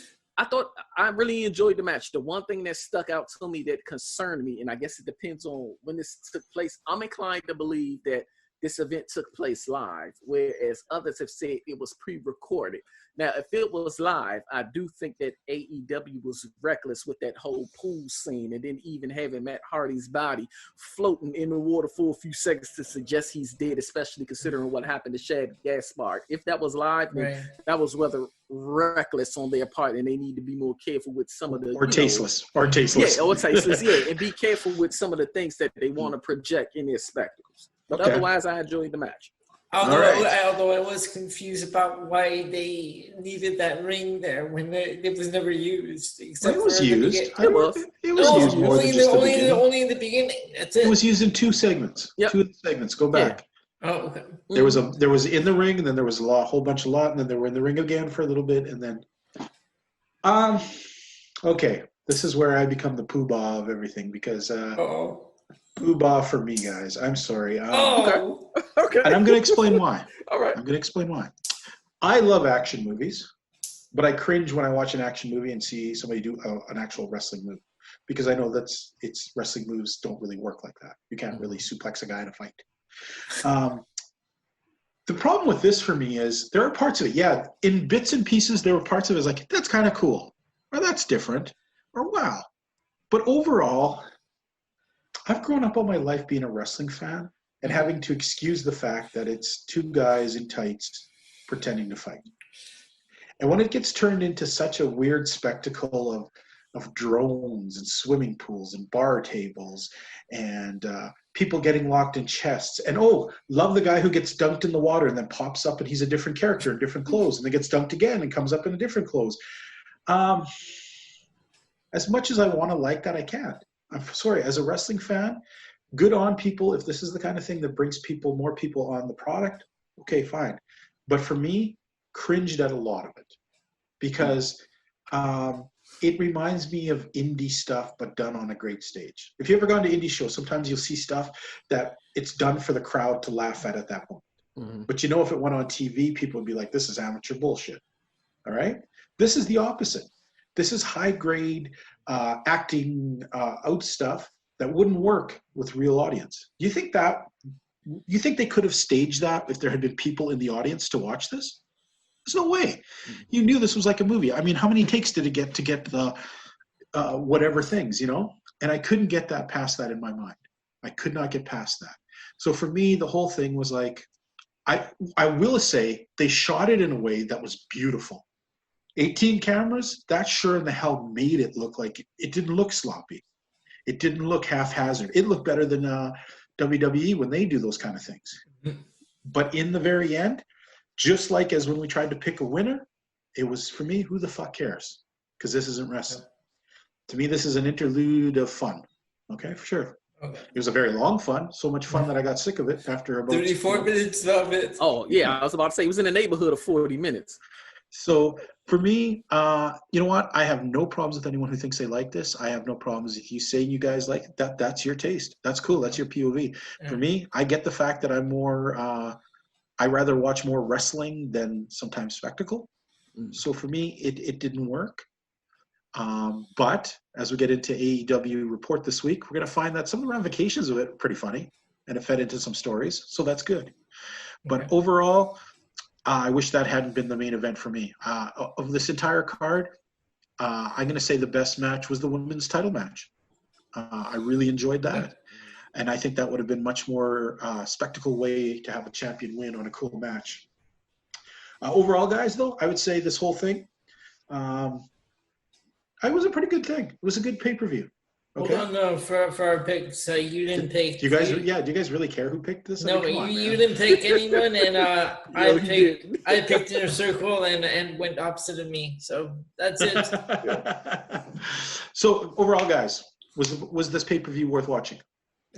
I really enjoyed the match. The one thing that stuck out to me that concerned me, and I guess it depends on when this took place, I'm inclined to believe that this event took place live, whereas others have said it was pre-recorded. Now, if it was live, I do think that AEW was reckless with that whole pool scene and then even having Matt Hardy's body floating in the water for a few seconds to suggest he's dead, especially considering what happened to Shad Gaspard. If that was live, then that was rather reckless on their part, and they need to be more careful with some of the... Or tasteless. Yeah, or tasteless, and be careful with some of the things that they want to project in their spectacles. But otherwise, I enjoyed the match. Although I was confused about why they needed that ring there when it was never used. It was used. It was used more than just only in the beginning. That's it. It was used in two segments. Yep. 2 segments. Go back. Yeah. Oh, okay. There was in the ring, and then there was a whole bunch, and then they were in the ring again for a little bit, and then, okay, this is where I become the poobah of everything because poobah for me, guys. I'm sorry. Okay. And I'm going to explain why. All right. I'm going to explain why. I love action movies, but I cringe when I watch an action movie and see somebody do an actual wrestling move because I know it's wrestling moves don't really work like that. You can't really suplex a guy in a fight. The problem with this for me is there are parts of it. In bits and pieces, there were parts of it like, that's kind of cool, or that's different, or wow. But overall, I've grown up all my life being a wrestling fan and having to excuse the fact that it's two guys in tights pretending to fight. And when it gets turned into such a weird spectacle of drones and swimming pools and bar tables and people getting locked in chests. And love the guy who gets dunked in the water and then pops up and he's a different character in different clothes and then gets dunked again and comes up in a different clothes. As much as I want to like that, I can't. I'm sorry, as a wrestling fan, good on people. If this is the kind of thing that brings more people on the product, okay, fine. But for me, cringed at a lot of it because it reminds me of indie stuff, but done on a great stage. If you've ever gone to indie shows, sometimes you'll see stuff that it's done for the crowd to laugh at that moment. Mm-hmm. But if it went on TV, people would be like, this is amateur bullshit. All right? This is the opposite. This is high-grade acting out stuff that wouldn't work with real audience. You think they could have staged that if there had been people in the audience to watch this? There's no way. You knew this was like a movie. I mean, how many takes did it get to get the whatever things, And I couldn't get that past that in my mind. I could not get past that. So for me, the whole thing was like, I will say they shot it in a way that was beautiful. 18 cameras, that sure in the hell made it look like it didn't look sloppy. It didn't look haphazard. It looked better than WWE when they do those kind of things. But in the very end, just like as when we tried to pick a winner, it was, for me, who the fuck cares? Because this isn't wrestling. To me, this is an interlude of fun. Okay, for sure. Okay. It was a very long fun. So much fun that I got sick of it after about 34 minutes of it. Oh, yeah. I was about to say it was in the neighborhood of 40 minutes. So for me, you know what? I have no problems with anyone who thinks they like this. I have no problems if you say you guys like it. That's your taste. That's cool. That's your POV. Yeah. For me, I get the fact that I'm more, I rather watch more wrestling than sometimes spectacle. So for me, it didn't work. But as we get into AEW report this week, we're going to find that some of the ramifications of it are pretty funny and it fed into some stories. So that's good. But overall, I wish that hadn't been the main event for me. Of this entire card, I'm going to say the best match was the women's title match. I really enjoyed that. And I think that would have been much more spectacle way to have a champion win on a cool match. Overall, guys, though, I would say this whole thing, it was a pretty good thing. It was a good pay-per-view. Okay. Hold on, no, for our picks, you didn't pick. Do you guys? Yeah. Do you guys really care who picked this? No, you didn't pick anyone, and I picked Inner Circle and went opposite of me. So that's it. So overall, guys, was this pay-per-view worth watching?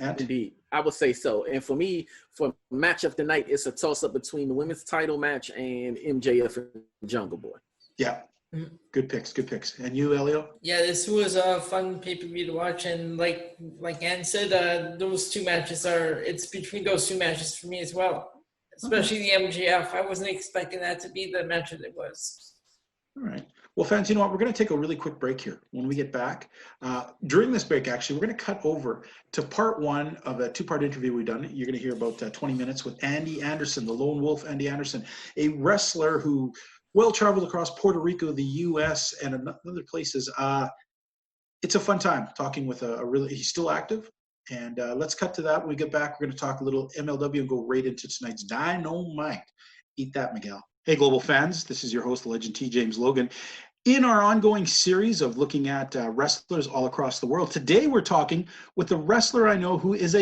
And? Indeed, I would say so. And for me, for match of the night, it's a toss-up between the women's title match and MJF and Jungle Boy. Yeah. Good picks. And you, Elio? Yeah, this was a fun pay-per-view to watch, and like Ann said, those two matches it's between those two matches for me as well. Especially the MJF. I wasn't expecting that to be the match that it was. All right. Well, fans, you know what? We're going to take a really quick break here. When we get back, during this break, actually, we're going to cut over to part one of a two-part interview we've done. You're going to hear about 20 minutes with Andy Anderson, the Lone Wolf Andy Anderson, a wrestler who well-traveled across Puerto Rico, the U.S., and other places. It's a fun time talking with he's still active. And let's cut to that. When we get back, we're going to talk a little MLW and go right into tonight's Dynamite. Eat that, Miguel. Hey, Global fans. This is your host, the legend T. James Logan. In our ongoing series of looking at wrestlers all across the world, today we're talking with a wrestler I know who is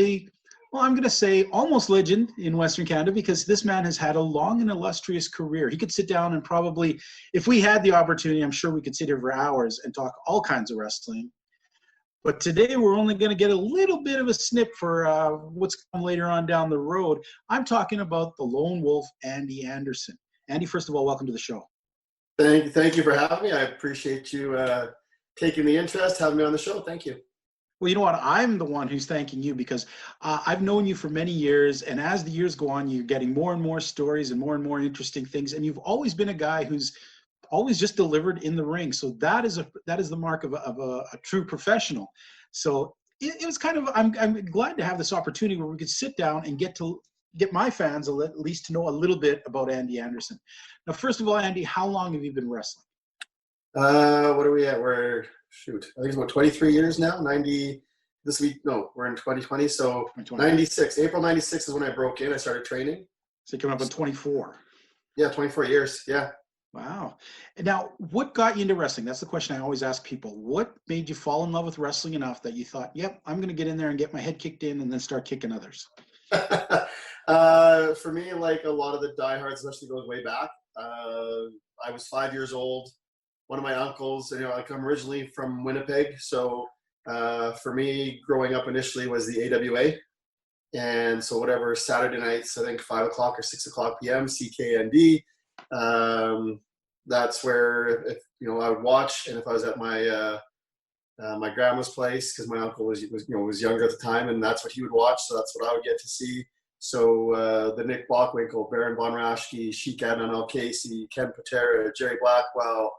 I'm going to say almost legend in Western Canada, because this man has had a long and illustrious career. He could sit down and probably, if we had the opportunity, I'm sure we could sit here for hours and talk all kinds of wrestling. But today we're only going to get a little bit of a snip for what's coming later on down the road. I'm talking about the Lone Wolf, Andy Anderson. Andy, first of all, welcome to the show. Thank you for having me. I appreciate you taking the interest, having me on the show. Thank you. Well, you know what? I'm the one who's thanking you, because I've known you for many years, and as the years go on, you're getting more and more stories and more interesting things, and you've always been a guy who's always just delivered in the ring. So that is the mark of a true professional. So it was kind of, I'm glad to have this opportunity where we could sit down and get my fans at least to know a little bit about Andy Anderson. Now, first of all, Andy, how long have you been wrestling? What are we at? I think it's about 23 years now. 90 this week. No, we're in 2020. So 96. April 96 is when I broke in. I started training. So you came up in 24. Yeah, 24 years. Yeah. Wow. And now, what got you into wrestling? That's the question I always ask people. What made you fall in love with wrestling enough that you thought, yep, I'm going to get in there and get my head kicked in and then start kicking others? For me, like a lot of the diehards, especially goes way back. I was 5 years old. One of my uncles, I come originally from Winnipeg. So for me, growing up initially was the AWA. And so whatever Saturday nights, I think 5 o'clock or 6 o'clock p.m., CKND. That's where, I would watch. And if I was at my my grandma's place, because my uncle was younger at the time, and that's what he would watch. So that's what I would get to see. So the Nick Bockwinkel, Baron Von Raschke, Sheik Adnan Al-Casey, Ken Patera, Jerry Blackwell,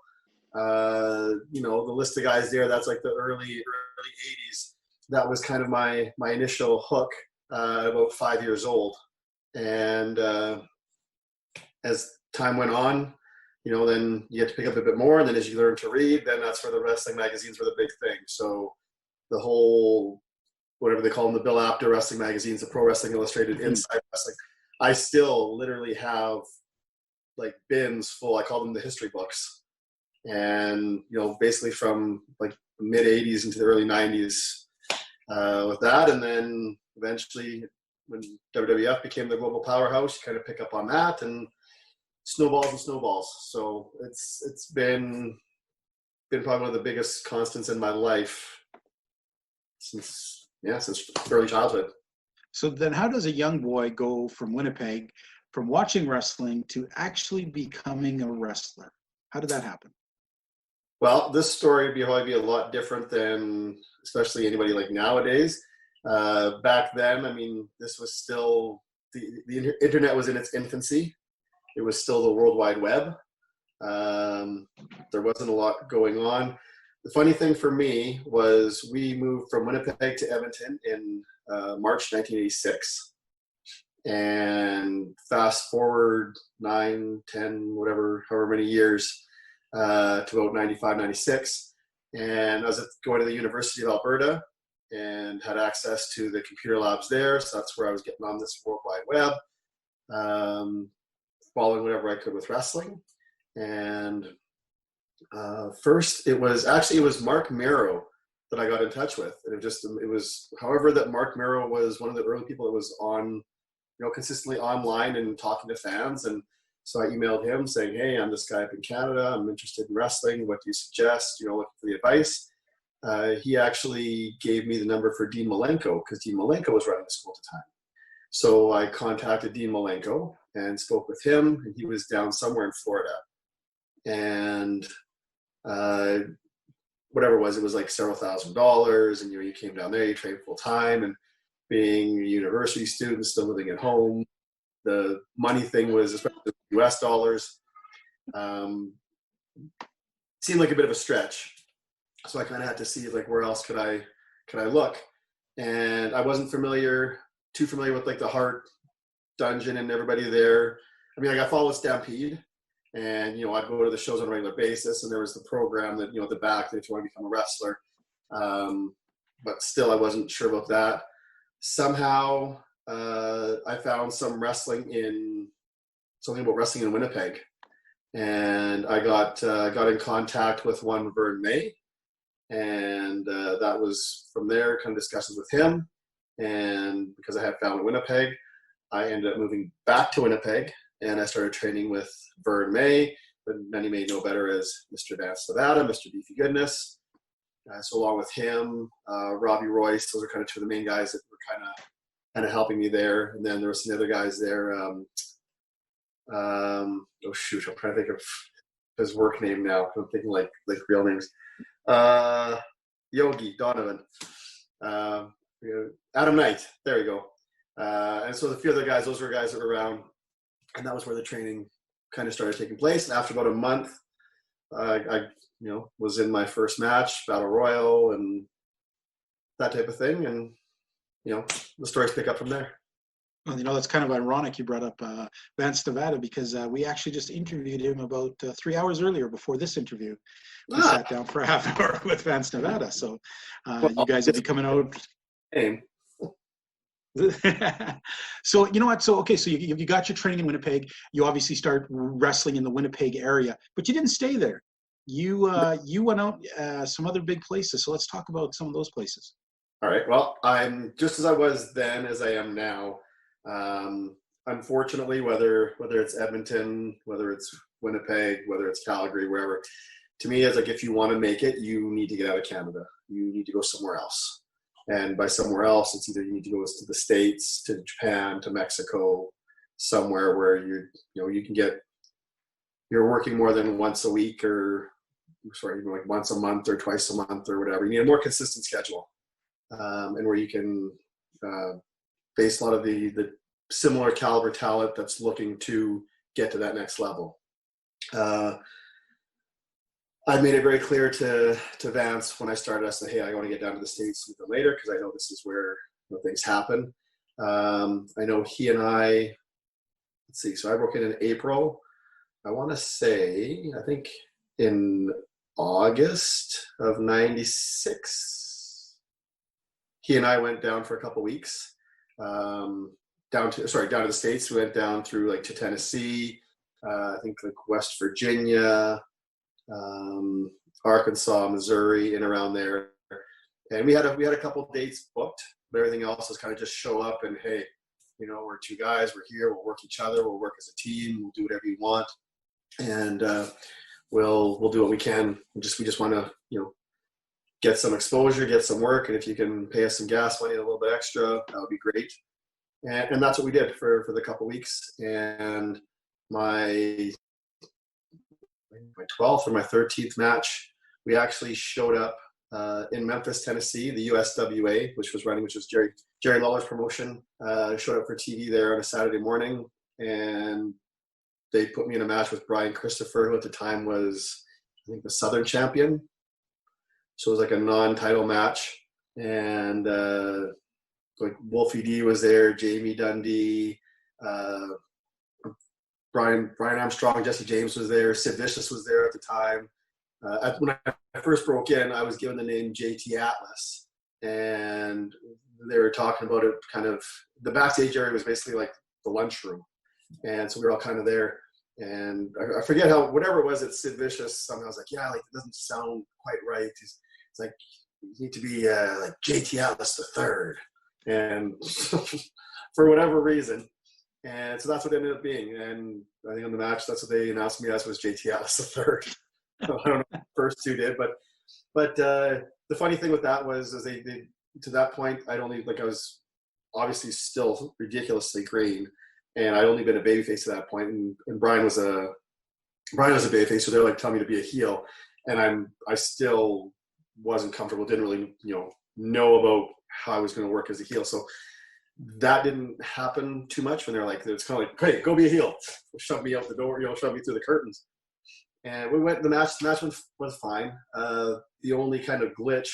the list of guys there, that's like the early 80s. That was kind of my initial hook at about 5 years old. And as time went on, then you had to pick up a bit more. And then as you learn to read, then that's where the wrestling magazines were the big thing. So the whole, whatever they call them, the Bill Apter wrestling magazines, the Pro Wrestling Illustrated, Inside Wrestling. I still literally have like bins full. I call them the history books. And, basically from like the mid 80s into the early 90s with that. And then eventually when WWF became the global powerhouse, you kind of pick up on that and snowballs. So it's been probably one of the biggest constants in my life since early childhood. So then how does a young boy go from Winnipeg, from watching wrestling to actually becoming a wrestler? How did that happen? Well, this story would probably be a lot different than especially anybody like nowadays. Back then, this was still, the internet was in its infancy. It was still the World Wide Web. There wasn't a lot going on. The funny thing for me was we moved from Winnipeg to Edmonton in March 1986. And fast forward 9, 10, whatever, however many years, to about 95, 96. And I was going to the University of Alberta and had access to the computer labs there. So that's where I was getting on this World Wide Web, following whatever I could with wrestling. And first it was Mark Merrow that I got in touch with. And it was however that Mark Merrow was one of the early people that was on, consistently online and talking to fans. And so I emailed him saying, hey, I'm this guy up in Canada. I'm interested in wrestling. What do you suggest? Looking for the advice. He actually gave me the number for Dean Malenko because Dean Malenko was running the school at the time. So I contacted Dean Malenko and spoke with him, and he was down somewhere in Florida. And whatever it was like several $1,000s, and you came down there, you trained full time, and being a university student, still living at home, the money thing was, especially the US dollars, seemed like a bit of a stretch. So I kind of had to see like where else could I look, and I wasn't too familiar with like the Hart Dungeon and everybody there. I mean, I got followed Stampede, and I'd go to the shows on a regular basis, and there was the program that at the back that if you want to become a wrestler, but still I wasn't sure about that. Somehow I found something about wrestling in Winnipeg, and I got in contact with one Vern May, and that was from there, kind of discussions with him. And because I had found Winnipeg, I ended up moving back to Winnipeg, and I started training with Vern May, but many may know better as Mr. Vance Nevada, Mr. Beefy Goodness. So along with him, Robbie Royce, those are kind of two of the main guys that were kind of helping me there. And then there were some other guys there. I'm trying to think of his work name now. I'm thinking like real names. Yogi, Donovan, Adam Knight. There you go. And so the few other guys, those were guys that were around, and that was where the training kind of started taking place. And after about a month, I was in my first match, Battle Royal, and that type of thing. And, the stories pick up from there. Well, that's kind of ironic you brought up Vance Nevada, because we actually just interviewed him about 3 hours earlier before this interview. We sat down for a half hour with Vance Nevada. So you guys will be coming out. Same. So you know what? So you got your training in Winnipeg. You obviously start wrestling in the Winnipeg area, but you didn't stay there. You went out some other big places. So let's talk about some of those places. All right. Well, I'm just as I was then as I am now. Unfortunately, whether it's Edmonton, whether it's Winnipeg, whether it's Calgary, wherever, to me, it's like if you want to make it, you need to get out of Canada. You need to go somewhere else. And by somewhere else, it's either you need to go to the States, to Japan, to Mexico, somewhere where you can get, you're working more than once a week like once a month or twice a month or whatever. You need a more consistent schedule, and where you can base a lot of the similar caliber talent that's looking to get to that next level. I made it very clear to Vance when I started. I said, hey, I want to get down to the States a little later because I know this is where things happen. I know he and I, let's see, so I broke in April. I want to say, I think in August of 96, he and I went down for a couple weeks, down to the States. We went down through to Tennessee, I think West Virginia, Arkansas, Missouri, and around there. And we had a couple of dates booked, but everything else was kind of just show up and, hey, we're two guys, we're here, we'll work each other, we'll work as a team, we'll do whatever you want, and we'll do what we can. We just want to get some exposure, get some work, and if you can pay us some gas money, a little bit extra, that would be great. And that's what we did for the couple of weeks. And my 12th or my 13th match, we actually showed up in Memphis, Tennessee. The USWA, which was Jerry Lawler's promotion, showed up for TV there on a Saturday morning, and they put me in a match with Brian Christopher, who at the time was, I think, the Southern champion. So it was like a non-title match, and Wolfie D was there, Jamie Dundee, Uh, Brian Armstrong, Jesse James was there. Sid Vicious was there at the time. When I first broke in, I was given the name JT Atlas, and they were talking about it. Kind of the backstage area was basically like the lunchroom, and so we were all kind of there. And I forget whatever it was that Sid Vicious somehow was like, yeah, like it doesn't sound quite right. It's like you need to be like JT Atlas the third, and for whatever reason. And so that's what it ended up being. And I think on the match, that's what they announced me as was JT Atlas the third. I don't know if the first two did, but the funny thing with that was they to that point, I was obviously still ridiculously green, and I'd only been a babyface at that point, and Brian was a babyface, so they're like telling me to be a heel, and I still wasn't comfortable, didn't really know about how I was going to work as a heel, so that didn't happen too much when they're like, it's kind of like, hey, go be a heel, shove me out the door, shove me through the curtains. And we went, the match was fine. The only kind of glitch,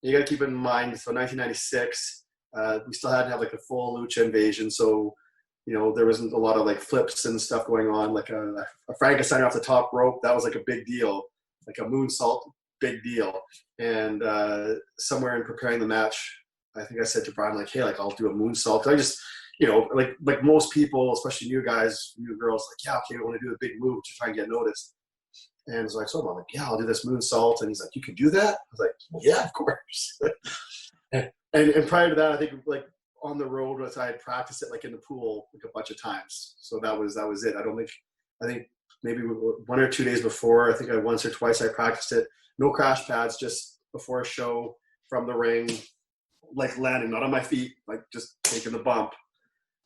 you got to keep in mind, so 1996, we still hadn't had like the full Lucha invasion, so there wasn't a lot of like flips and stuff going on, like a Frankenstein off the top rope, that was like a big deal, like a moonsault, big deal. And somewhere in preparing the match, I think I said to Brian, like, hey, like I'll do a moonsault. I just, like most people, especially new guys, new girls, like, yeah, okay, I want to do a big move to try and get noticed. And so I told him, I'm like, yeah, I'll do this moonsault. And he's like, you can do that? I was like, well, yeah, of course. and prior to that, I think like on the road, I had practiced it like in the pool like a bunch of times. So that was it. I think maybe 1 or 2 days before, I think once or twice I practiced it. No crash pads, just before a show from the ring, like landing, not on my feet, like just taking the bump.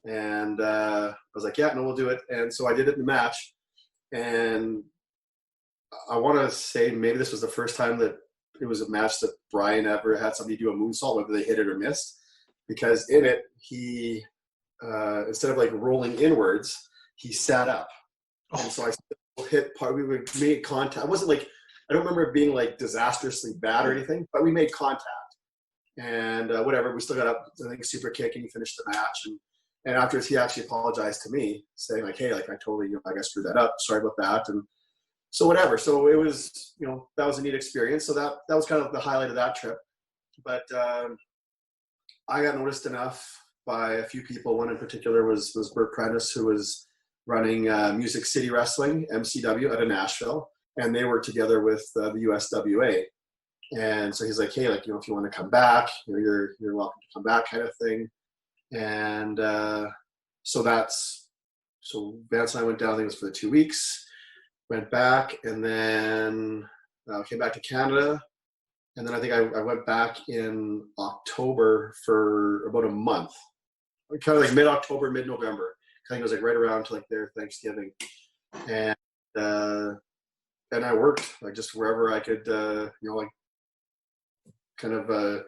And I was like, yeah, no, we'll do it. And so I did it in the match. And I want to say maybe this was the first time that it was a match that Brian ever had somebody do a moonsault, whether they hit it or missed. Because in it, he, instead of like rolling inwards, he sat up. And so I still hit part, we made contact. It wasn't like, I don't remember it being like disastrously bad or anything, but we made contact. And whatever, we still got up, I think, super kick, and he finished the match. And afterwards, he actually apologized to me, saying like, hey, like I totally, like I screwed that up. Sorry about that. And so whatever. So it was, that was a neat experience. So that was kind of the highlight of that trip. But I got noticed enough by a few people. One in particular was Bert Prentice, who was running Music City Wrestling, MCW, out of Nashville. And they worked together with the USWA. And so he's like, hey, like, if you want to come back, you're welcome to come back, kind of thing. And so Vance and I went down, I think it was for the 2 weeks, went back, and then came back to Canada. And then I think I went back in October for about a month, kind of like mid-October, mid-November. I think it was like right around to like their Thanksgiving. And I worked like just wherever I could, like kind of the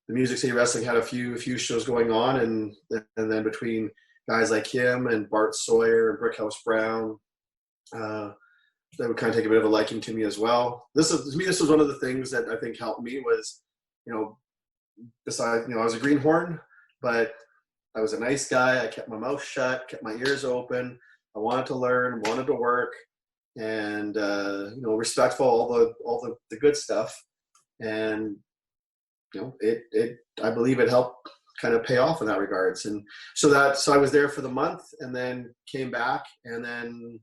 Music City Wrestling had a few shows going on, and then between guys like him and Bart Sawyer and Brickhouse Brown, they would kind of take a bit of a liking to me as well. This was one of the things that I think helped me was, besides, I was a greenhorn, but I was a nice guy. I kept my mouth shut, kept my ears open. I wanted to learn, wanted to work, and respectful, all the good stuff. And I believe it helped kind of pay off in that regards. And so I was there for the month, and then came back, and then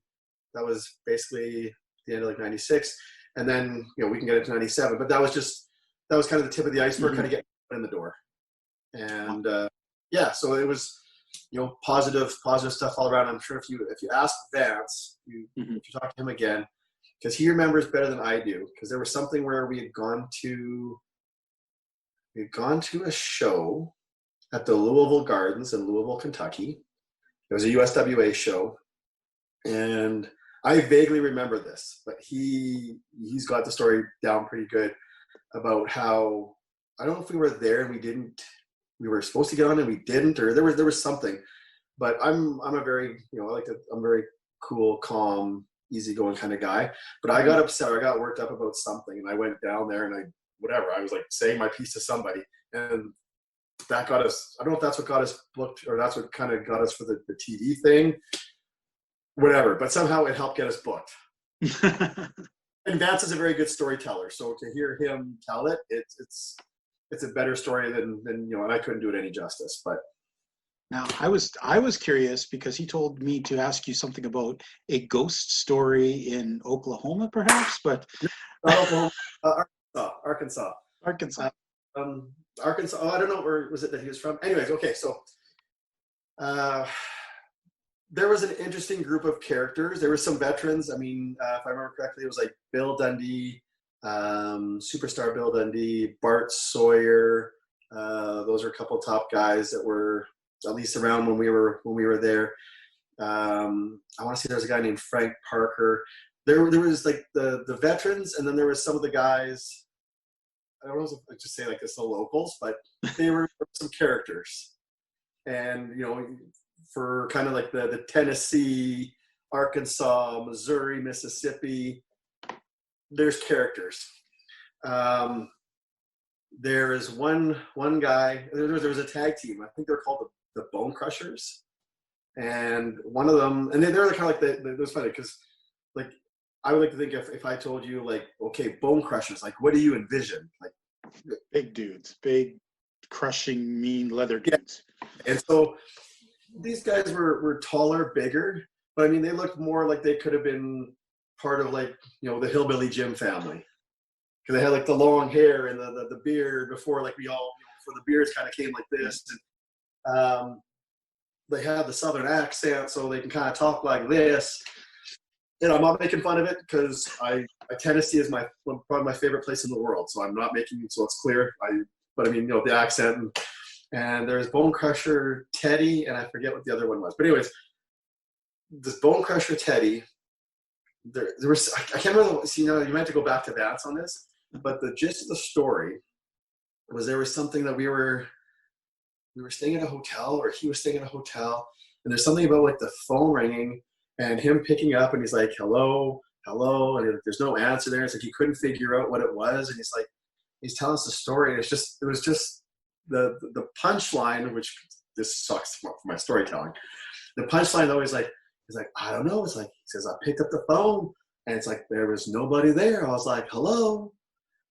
that was basically the end of like 96. And then, we can get into 97, but that was kind of the tip of the iceberg, kind of getting in the door. And so it was, positive stuff all around. I'm sure if you ask Vance, if you talk to him again, because he remembers better than I do, because there was something where we had gone to a show at the Louisville Gardens in Louisville, Kentucky. It was a USWA show, and I vaguely remember this, but he's got the story down pretty good about how, I don't know if we were there and we were supposed to get on and we didn't, or there was something. But I'm a very, I'm very cool, calm, easygoing kind of guy. But I got upset, I got worked up about something, and I went down there and I was like saying my piece to somebody, and that got us. I don't know if that's what got us booked or that's what kind of got us for the TV thing. Whatever, but somehow it helped get us booked. And Vance is a very good storyteller, so to hear him tell it, it's a better story than and I couldn't do it any justice. But now I was curious because he told me to ask you something about a ghost story in Oklahoma, perhaps, but Oklahoma, Arkansas. Arkansas. Arkansas. Oh, I don't know where was it that he was from. Anyways, okay, so there was an interesting group of characters. There were some veterans. I mean, if I remember correctly, it was like Bill Dundee, superstar Bill Dundee, Bart Sawyer. Those are a couple top guys that were at least around when we were there. I want to say there was a guy named Frank Parker. There was like the veterans, and then there was some of the guys. I don't know if I just say like this, the locals, but they were some characters, and for kind of like the Tennessee, Arkansas, Missouri, Mississippi, there's characters. There is one guy. There was a tag team. I think they're called the Bone Crushers, and one of them, and they're kind of like it was funny because like I would like to think if I told you like, okay, Bone Crushers, like what do you envision? Like big dudes, big crushing, mean leather dudes. Yeah. And so these guys were taller, bigger, but I mean they looked more like they could have been part of like the Hillbilly Jim family, because they had like the long hair and the beard before like we all before the beards kind of came like this. And, they have the Southern accent, so they can kind of talk like this. I'm not making fun of it because Tennessee is probably my favorite place in the world, so I'm not making it so it's clear. But I mean the accent and there's Bone Crusher Teddy, and I forget what the other one was. But anyways, this Bone Crusher Teddy, there was I can't remember. You might have to go back to Vance on this, but the gist of the story was there was something that we were staying at a hotel, or he was staying at a hotel, and there's something about like the phone ringing and him picking up, and he's like, hello, and there's no answer there. It's like he couldn't figure out what it was, and he's telling us the story, and it was just the punchline, which this sucks for my storytelling. The punchline though is like, he's like, I don't know. It's like, he says, I picked up the phone, and it's like, there was nobody there. I was like, hello,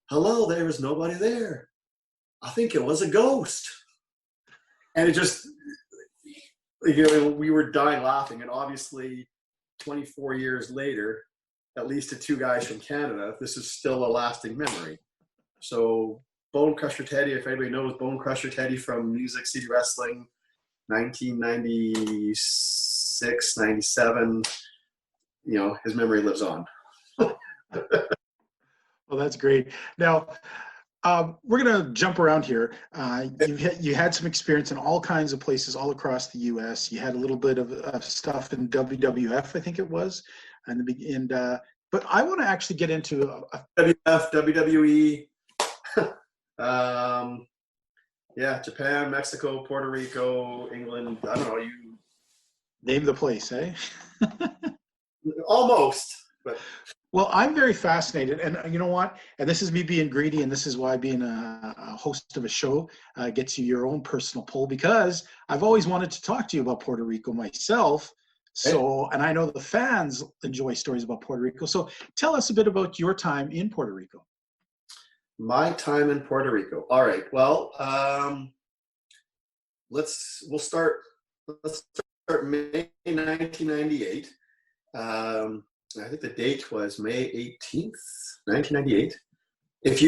there was nobody there. I think it was a ghost. And it just, we were dying laughing. And obviously 24 years later, at least to two guys from Canada, this is still a lasting memory. So Bone Crusher Teddy, if anybody knows Bone Crusher Teddy from Music City Wrestling, 1996, 97, his memory lives on. Well, that's great. Now, we're going to jump around here. You had some experience in all kinds of places all across the U.S. You had a little bit of stuff in WWF, I think it was, but I want to actually get into WWF, WWE, Japan, Mexico, Puerto Rico, England. I don't know. You name the place, eh? Almost, but. Well, I'm very fascinated, and you know what? And this is me being greedy, and this is why being a host of a show gets you your own personal pull, because I've always wanted to talk to you about Puerto Rico myself. So, and I know the fans enjoy stories about Puerto Rico. So tell us a bit about your time in Puerto Rico. My time in Puerto Rico. All right. Well, let's start May 1998. I think the date was May 18th, 1998. If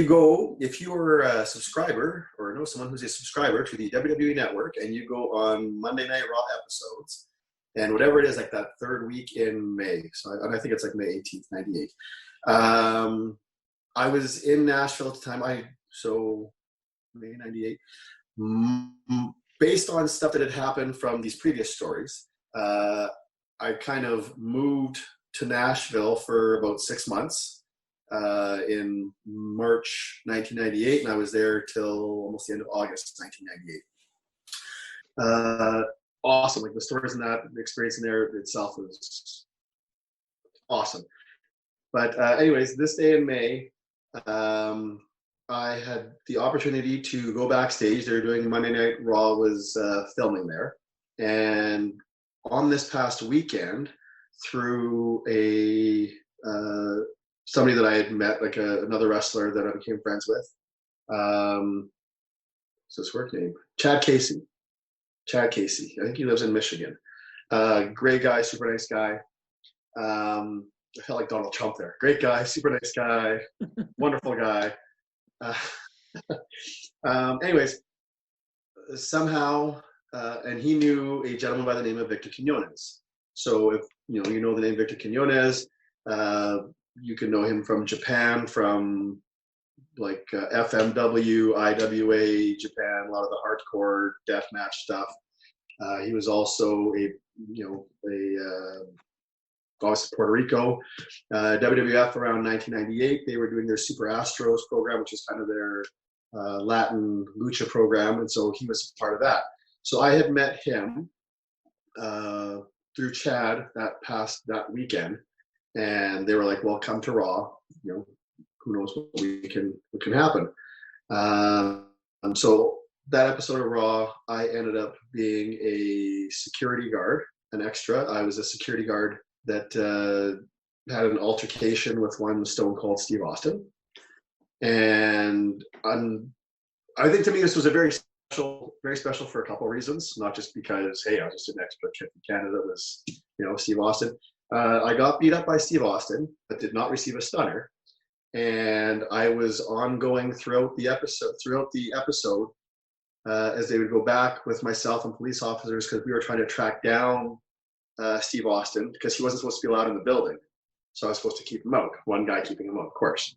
you're a subscriber or know someone who's a subscriber to the WWE Network, and you go on Monday Night Raw episodes, and whatever it is, like that third week in May, and I think it's like May 18th, 98. I was in Nashville at the time. So May 98. Based on stuff that had happened from these previous stories, I kind of moved to Nashville for about 6 months in March 1998, and I was there till almost the end of August 1998. Awesome. Like the stories in that, the experience in there itself was awesome. But anyways, this day in May, I had the opportunity to go backstage. They were doing Monday Night Raw was filming there. And on this past weekend, through a somebody that I had met, like another wrestler that I became friends with, what's his work name? Chad Casey. I think he lives in Michigan. Great guy, super nice guy. I felt like Donald Trump there. Great guy, super nice guy, wonderful guy. Anyways, somehow, and he knew a gentleman by the name of Victor Quinones. So if you know the name Victor Quinones, you can know him from Japan, from like FMW, IWA Japan, a lot of the hardcore deathmatch stuff. He was also obviously Puerto Rico, WWF around 1998. They were doing their Super Astros program, which is kind of their Latin lucha program, and so he was part of that. So I had met him through Chad that weekend, and they were like, "Well, come to Raw. Who knows what can happen." So that episode of Raw, I ended up being a security guard, an extra. I was a security guard that had an altercation with one Stone Cold Steve Austin. And I think to me this was a very special for a couple of reasons, not just because, hey, I was just an extra kid from Canada, was, Steve Austin. I got beat up by Steve Austin, but did not receive a stunner. And I was ongoing throughout the episode, as they would go back with myself and police officers, because we were trying to track down Steve Austin, because he wasn't supposed to be allowed in the building. So I was supposed to keep him out. One guy keeping him out, of course.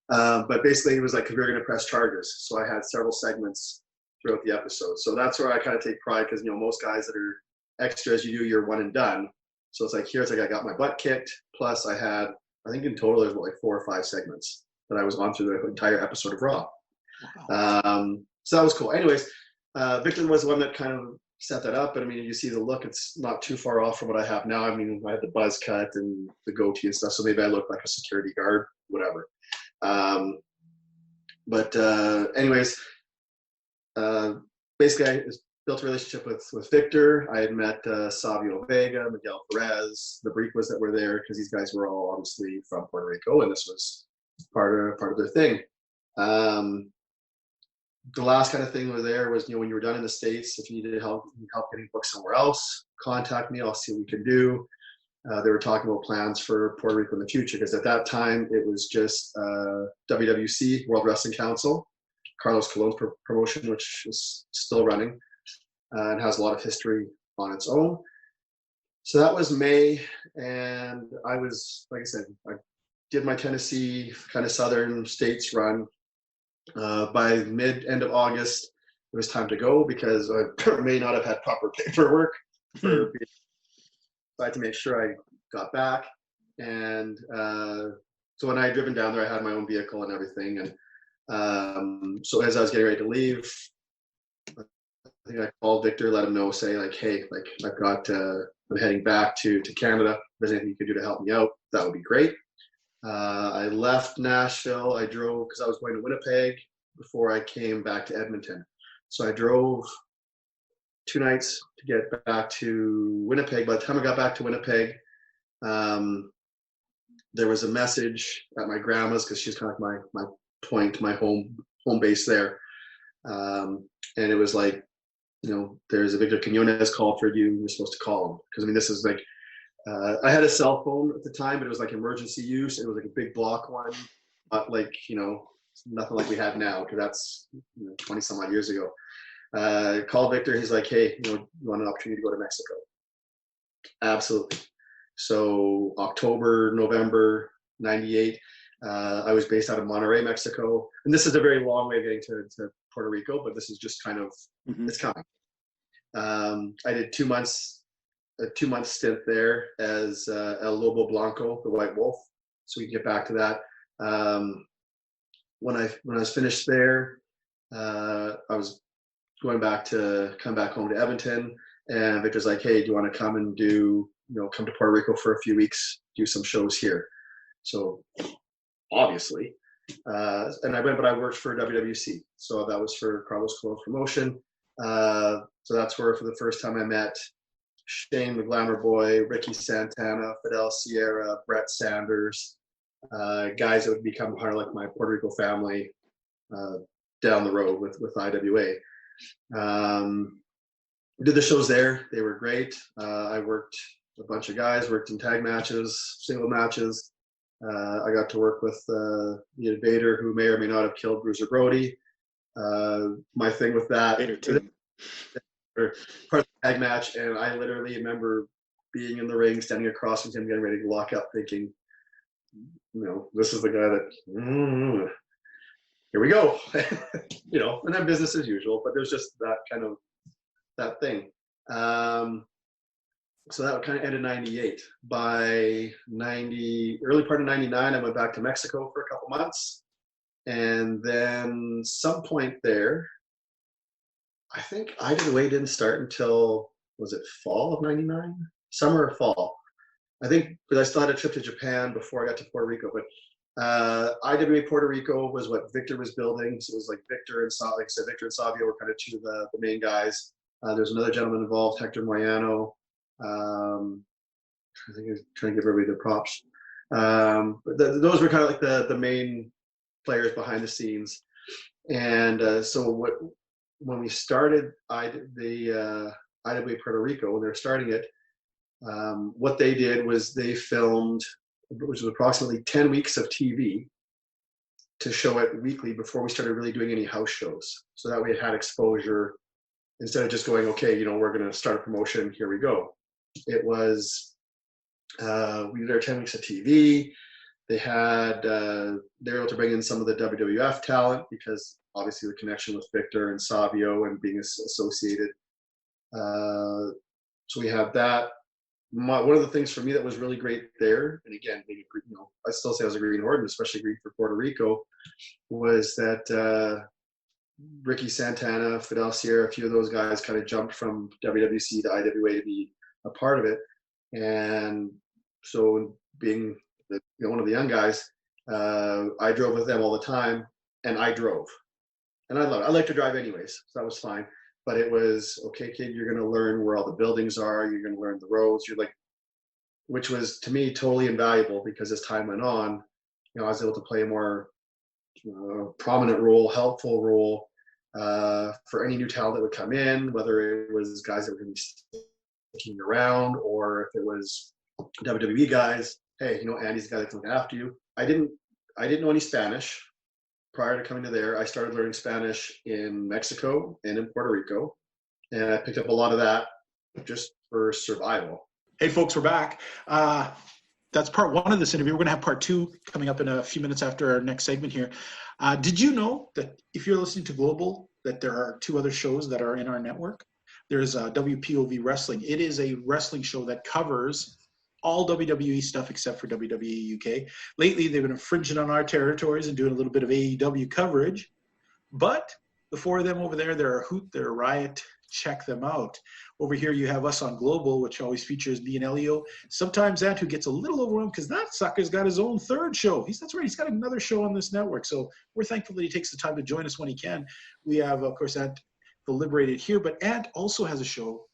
But basically he was like, we were going to press charges. So I had several segments throughout the episode. So that's where I kind of take pride, because, most guys that are extras, you do your one and done. So it's like, here's like, I got my butt kicked. Plus I think in total there's like 4 or 5 segments that I was on through the entire episode of Raw. Wow. So that was cool. Anyways, Victor was the one that kind of set that up. And I mean, you see the look, it's not too far off from what I have now. I mean, I had the buzz cut and the goatee and stuff, so maybe I look like a security guard, whatever. Anyways, basically I built a relationship with Victor. I had met Savio Vega, Miguel Perez, the Briquas that were there, because these guys were all obviously from Puerto Rico, and this was part of their thing. The last kind of thing was when you were done in the States, if you needed help getting booked somewhere else, contact me. I'll see what we can do. They were talking about plans for Puerto Rico in the future, because at that time it was just WWC, World Wrestling Council, Carlos Colon's promotion, which is still running and has a lot of history on its own. So that was May, and I was, like I said, I did my Tennessee kind of southern states run. By end of August, it was time to go, because I may not have had proper paperwork. So I had to make sure I got back. And so when I had driven down there, I had my own vehicle and everything. And so as I was getting ready to leave, I think I called Victor, let him know, say like, hey, like I'm heading back to Canada. If there's anything you could do to help me out, that would be great. I left Nashville. I drove, because I was going to Winnipeg before I came back to Edmonton. So I drove 2 nights to get back to Winnipeg. By the time I got back to Winnipeg, there was a message at my grandma's, because she's kind of like my home base there. And it was like, there's a Victor Quinones call for you. You're supposed to call him. Because I mean, this is like, I had a cell phone at the time, but it was like emergency use. It was like a big block one, not like, nothing like we have now, because that's 20 some odd years ago. Called Victor. He's like, hey, you want an opportunity to go to Mexico? Absolutely. So October, November 98, I was based out of Monterrey, Mexico. And this is a very long way of getting to Puerto Rico, but this is just kind of, it's coming. I did 2 months. A 2-month stint there as El Lobo Blanco, the White Wolf. So we can get back to that. When I was finished there, I was come back home to Edmonton, and Victor's like, hey, do you want to come and come to Puerto Rico for a few weeks, do some shows here? So obviously, And I worked for WWC. So that was for Carlos Colon's promotion. So that's where for the first time I met Shane the Glamour Boy, Ricky Santana, Fidel Sierra, Brett Sanders, guys that would become part of like my Puerto Rico family down the road with IWA. Did the shows there. They were great. I worked a bunch of guys, worked in tag matches, single matches. I got to work with the Invader, who may or may not have killed Bruiser Brody. My thing with that, part of the tag match, and I literally remember being in the ring, standing across from him, getting ready to lock up, thinking, this is the guy that, here we go. And then business as usual, but there's just that kind of, that thing. So that kind of ended 98. By early part of 99, I went back to Mexico for a couple months. And then some point there, I think IWA didn't start until, was it fall of 99? Summer or fall? I think, because I still had a trip to Japan before I got to Puerto Rico. But IWA Puerto Rico was what Victor was building. So it was like Victor and Savio were kind of two of the main guys. There's another gentleman involved, Hector Moyano. I think he's trying to give everybody their props. But those were kind of like the main players behind the scenes. And so when we started the IWA Puerto Rico, when they were starting it, what they did was they filmed, which was approximately 10 weeks of TV to show it weekly before we started really doing any house shows. So that way it had exposure instead of just going, okay, we're going to start a promotion, here we go. It was, we did our 10 weeks of TV. They were able to bring in some of the WWF talent because obviously the connection with Victor and Savio and being associated. So we had that. One of the things for me that was really great there, and again, maybe, I still say I was a Green Horton, especially green for Puerto Rico, was that Ricky Santana, Fidel Sierra, a few of those guys kind of jumped from WWC to IWA to be a part of it. And so being one of the young guys, I drove with them all the time, and I drove. And I love it. I like to drive anyways, so that was fine. But it was, okay, kid, you're going to learn where all the buildings are. You're going to learn the roads. Which was, to me, totally invaluable because as time went on, I was able to play a more prominent role, helpful role for any new talent that would come in, whether it was guys that were going to be sticking around or if it was WWE guys. Hey, Andy's the guy that can look after you. I didn't know any Spanish prior to coming to there. I started learning Spanish in Mexico and in Puerto Rico, and I picked up a lot of that just for survival. Hey, folks, we're back. That's part one of this interview. We're going to have part two coming up in a few minutes after our next segment here. Did you know that if you're listening to Global, that there are two other shows that are in our network? There's WPOV Wrestling. It is a wrestling show that covers all WWE stuff except for WWE UK. Lately, they've been infringing on our territories and doing a little bit of AEW coverage. But the four of them over there, they're a hoot, they're a riot. Check them out. Over here, you have us on Global, which always features me and Elio. Sometimes Ant, who gets a little overwhelmed because that sucker's got his own third show. That's right, he's got another show on this network. So we're thankful that he takes the time to join us when he can. We have, of course, Ant the Liberated here, but Ant also has a show,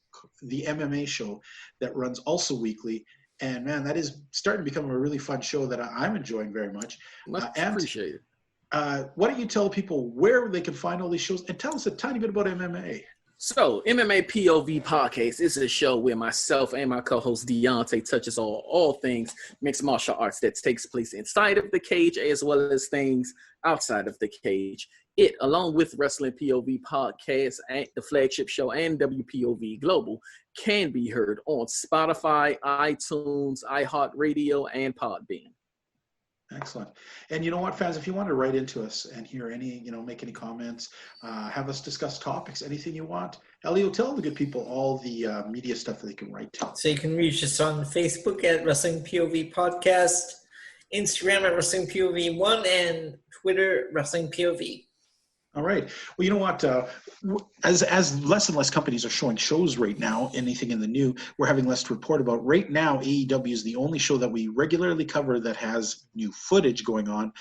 the MMA show, that runs also weekly. And man, that is starting to become a really fun show that I'm enjoying very much. Appreciate it. Why don't you tell people where they can find all these shows and tell us a tiny bit about MMA? So, MMA POV Podcast is a show where myself and my co-host Deontay touches on all things mixed martial arts that takes place inside of the cage as well as things outside of the cage. It, along with Wrestling POV Podcast, and the flagship show, and WPOV Global, can be heard on Spotify, iTunes, iHeartRadio, and Podbean. Excellent. And you know what, fans, if you want to write into us and hear any, make any comments, have us discuss topics, anything you want, Elio, tell the good people all the media stuff that they can write to. So you can reach us on Facebook at Wrestling POV Podcast, Instagram at Wrestling POV 1, and Twitter, Wrestling POV. All right. Well, you know what? As less and less companies are showing shows right now, anything in the new, we're having less to report about. Right now, AEW is the only show that we regularly cover that has new footage going on.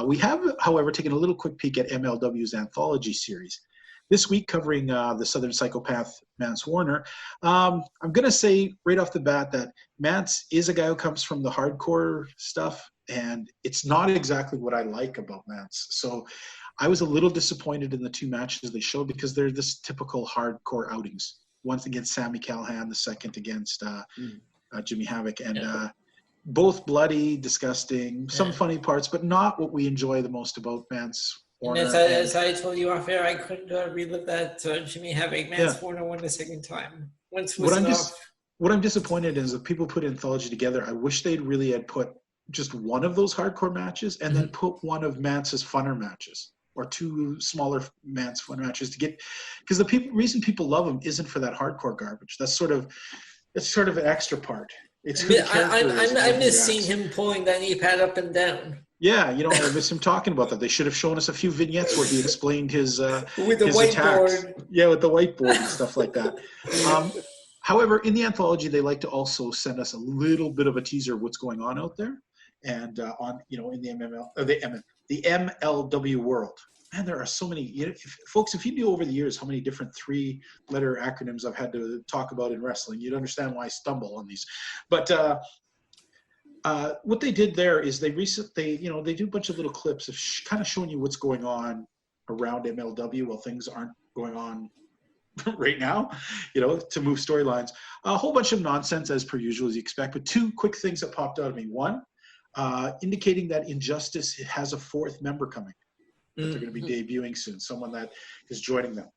We have, however, taken a little quick peek at MLW's Anthology series. This week, covering the Southern Psychopath, Mance Warner. I'm going to say right off the bat that Mance is a guy who comes from the hardcore stuff, and it's not exactly what I like about Mance. So I was a little disappointed in the two matches they showed because they're this typical hardcore outings. One against Sami Callihan, the second against Jimmy Havoc. And both bloody, disgusting, some funny parts, but not what we enjoy the most about Mance Warner. And as I told you off air, I couldn't relive that Jimmy Havoc Mance Warner one the second time. What I'm disappointed in is that people put Anthology together. I wish they'd really had put just one of those hardcore matches and then put one of Mance's funner matches. Or two smaller Mance fun matches to get, because the reason people love him isn't for that hardcore garbage. That's sort of an extra part. It's I miss seeing him pulling that knee pad up and down. Yeah, I miss him talking about that. They should have shown us a few vignettes where he explained his with the his whiteboard. attacks. Yeah, with the whiteboard and stuff like that. However, in the Anthology, they like to also send us a little bit of a teaser of what's going on out there, and in the MLW world. Man, there are so many. Folks, if you knew over the years how many different 3-letter acronyms I've had to talk about in wrestling, you'd understand why I stumble on these. But what they did there is they do a bunch of little clips of kind of showing you what's going on around MLW while things aren't going on right now, to move storylines. A whole bunch of nonsense as per usual, as you expect. But two quick things that popped out of me. One, indicating that Injustice has a 4th member coming. That they're going to be debuting soon, someone that is joining them.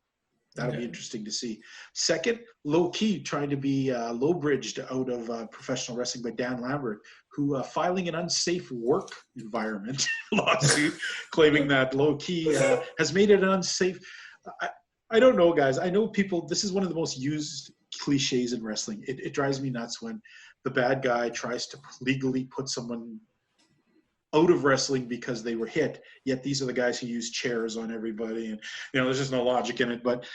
That'll be interesting to see. Second, Low Key trying to be low-bridged out of professional wrestling by Dan Lambert, who filing an unsafe work environment lawsuit, claiming that Low Key has made it an unsafe. I don't know, guys. I know people. This is one of the most used cliches in wrestling. It drives me nuts when the bad guy tries to legally put someone out of wrestling because they were hit, yet these are the guys who use chairs on everybody, and there's just no logic in it, but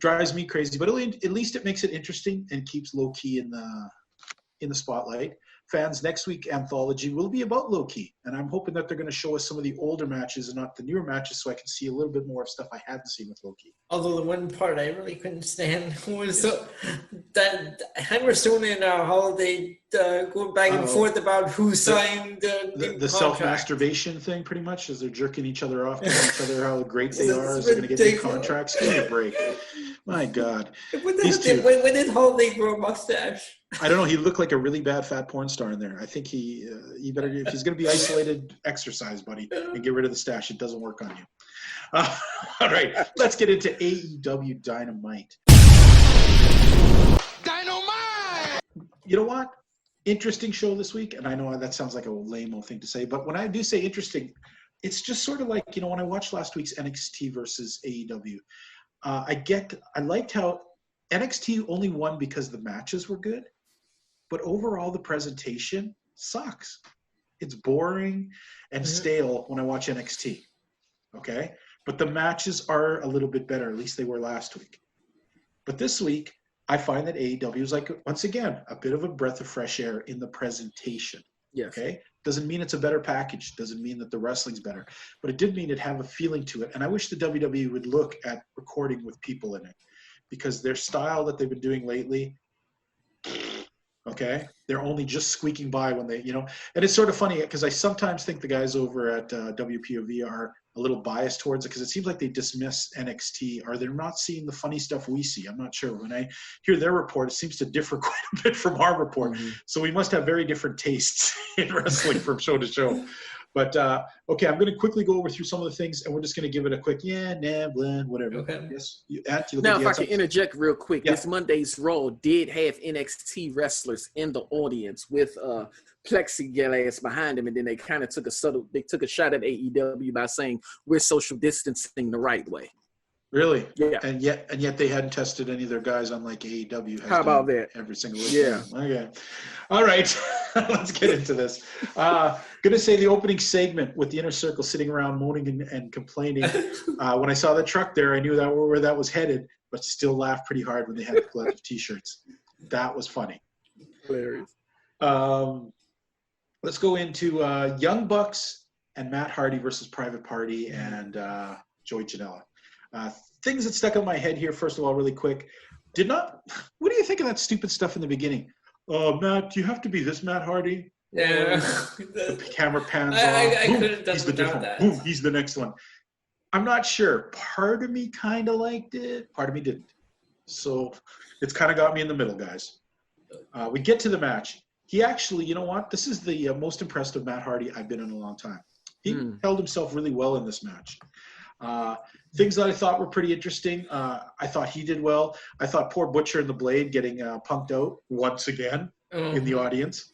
drives me crazy. But at least it makes it interesting and keeps Low Key in the spotlight. Fans, next week Anthology will be about Low Key, and I'm hoping that they're going to show us some of the older matches and not the newer matches, so I can see a little bit more of stuff I hadn't seen with Low Key. Although the one part I really couldn't stand was that Hammerstone and Holiday going back and forth about who signed the self-masturbation thing, pretty much, as they're jerking each other off, telling each other how great they are, as they're going to get new contracts. Give me a break. My God. When did Holiday grow a mustache? I don't know. He looked like a really bad fat porn star in there. I think he better, if he's going to be isolated, exercise, buddy, and get rid of the stash. It doesn't work on you. All right, let's get into AEW Dynamite. Dynamite! You know what? Interesting show this week, and I know that sounds like a lame old thing to say, but when I do say interesting, it's just sort of like, when I watched last week's NXT versus AEW, I liked how NXT only won because the matches were good, but overall the presentation sucks. It's boring and stale when I watch NXT, okay? But the matches are a little bit better, at least they were last week. But this week, I find that AEW is like, once again, a bit of a breath of fresh air in the presentation. Yes. Okay? Doesn't mean it's a better package. Doesn't mean that the wrestling's better. But it did mean it have a feeling to it. And I wish the WWE would look at recording with people in it. Because their style that they've been doing lately, okay, they're only just squeaking by when they, and it's sort of funny because I sometimes think the guys over at WPOV are a little biased towards it because it seems like they dismiss NXT or they're not seeing the funny stuff we see. I'm not sure. When I hear their report, it seems to differ quite a bit from our report. Mm-hmm. So we must have very different tastes in wrestling from show to show. But, okay, I'm going to quickly go over through some of the things, and we're just going to give it a quick, blend, whatever. Okay. Yes. Now, if I can interject real quick, this Monday's Raw did have NXT wrestlers in the audience with plexiglass behind them, and then they kind of took a shot at AEW by saying we're social distancing the right way. Really? Yeah. And yet they hadn't tested any of their guys on like AEW has. How about that? Every single week. Yeah. Okay. All right. Let's get into this. Gonna say the opening segment with the inner circle sitting around moaning and complaining. When I saw the truck there, I knew that where that was headed, but still laughed pretty hard when they had the collective T-shirts. That was funny. Hilarious. Let's go into Young Bucks and Matt Hardy versus Private Party and Joey Janela. Things that stuck in my head here, first of all, really quick. What do you think of that stupid stuff in the beginning? Matt, do you have to be this Matt Hardy? Yeah. The camera pans I on. could have done He's the without different. that. Boom, he's the next one. I'm not sure. Part of me kind of liked it. Part of me didn't. So it's kind of got me in the middle, guys. We get to the match. He actually, you know what? This is the most impressed of Matt Hardy I've been in a long time. He held himself really well in this match. Things that I thought were pretty interesting. I thought he did well. I thought poor Butcher and the Blade getting punked out once again in the audience.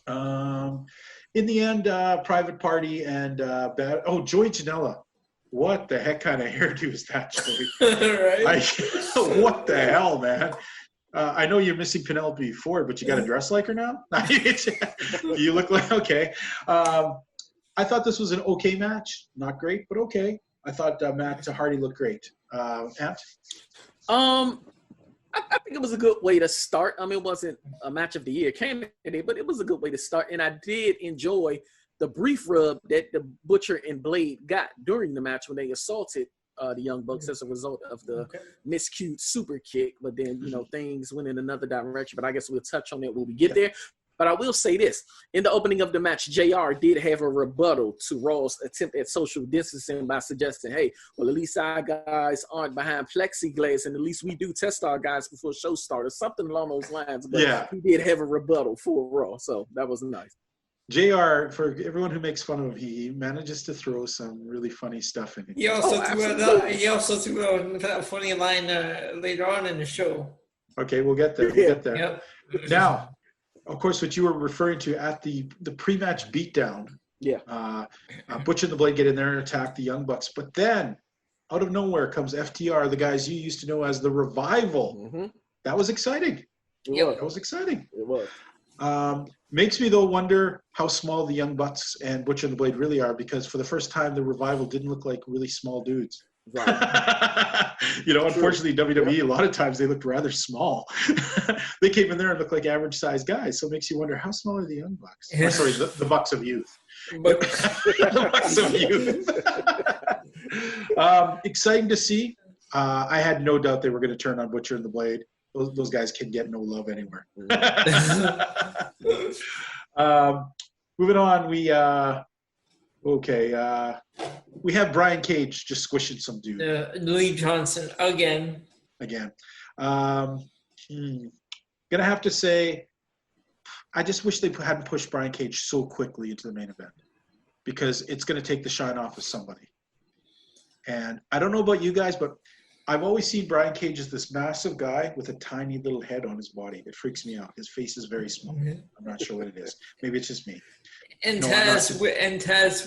In the end, Private Party and Joey Janela. What the heck kind of hairdo is that, Joey? Right? What the hell, man? I know you're missing Penelope Ford, but you got to dress like her now? You look like, okay. I thought this was an okay match. Not great, but okay. I thought Matt Hardy looked great. Ant? I think it was a good way to start. I mean, it wasn't a match of the year candidate, but it was a good way to start. And I did enjoy the brief rub that the Butcher and Blade got during the match when they assaulted the Young Bucks as a result of the miscued super kick. But then, things went in another direction. But I guess we'll touch on that when we get there. But I will say this. In the opening of the match, JR did have a rebuttal to Raw's attempt at social distancing by suggesting, hey, well, at least our guys aren't behind plexiglass, and at least we do test our guys before show starts, something along those lines. But he did have a rebuttal for Raw, so that was nice. JR, for everyone who makes fun of him, he manages to throw some really funny stuff in it. He also threw a funny line later on in the show. Okay, we'll get there. Yep. Now, of course, what you were referring to at the pre-match beatdown. Yeah. Butcher and the Blade get in there and attack the Young Bucks. But then, out of nowhere comes FTR, the guys you used to know as the Revival. Mm-hmm. That was exciting. It That was exciting. It was. Makes me, though, wonder how small the Young Bucks and Butcher and the Blade really are, because for the first time, the Revival didn't look like really small dudes. Right. Unfortunately, WWE, a lot of times they looked rather small. They came in there and looked like average-sized guys, so it makes you wonder, how small are the Young Bucks? Yeah. Sorry, the Bucks of Youth. But The Bucks of Youth. Exciting to see. I had no doubt they were going to turn on Butcher and the Blade. Those guys can get no love anywhere. Moving on, we have Brian Cage just squishing some dude. Lee Johnson again. Gonna have to say, I just wish they hadn't pushed Brian Cage so quickly into the main event, because it's gonna take the shine off of somebody. And I don't know about you guys, but I've always seen Brian Cage as this massive guy with a tiny little head on his body. It freaks me out. His face is very small. I'm not sure what it is. Maybe it's just me. And Taz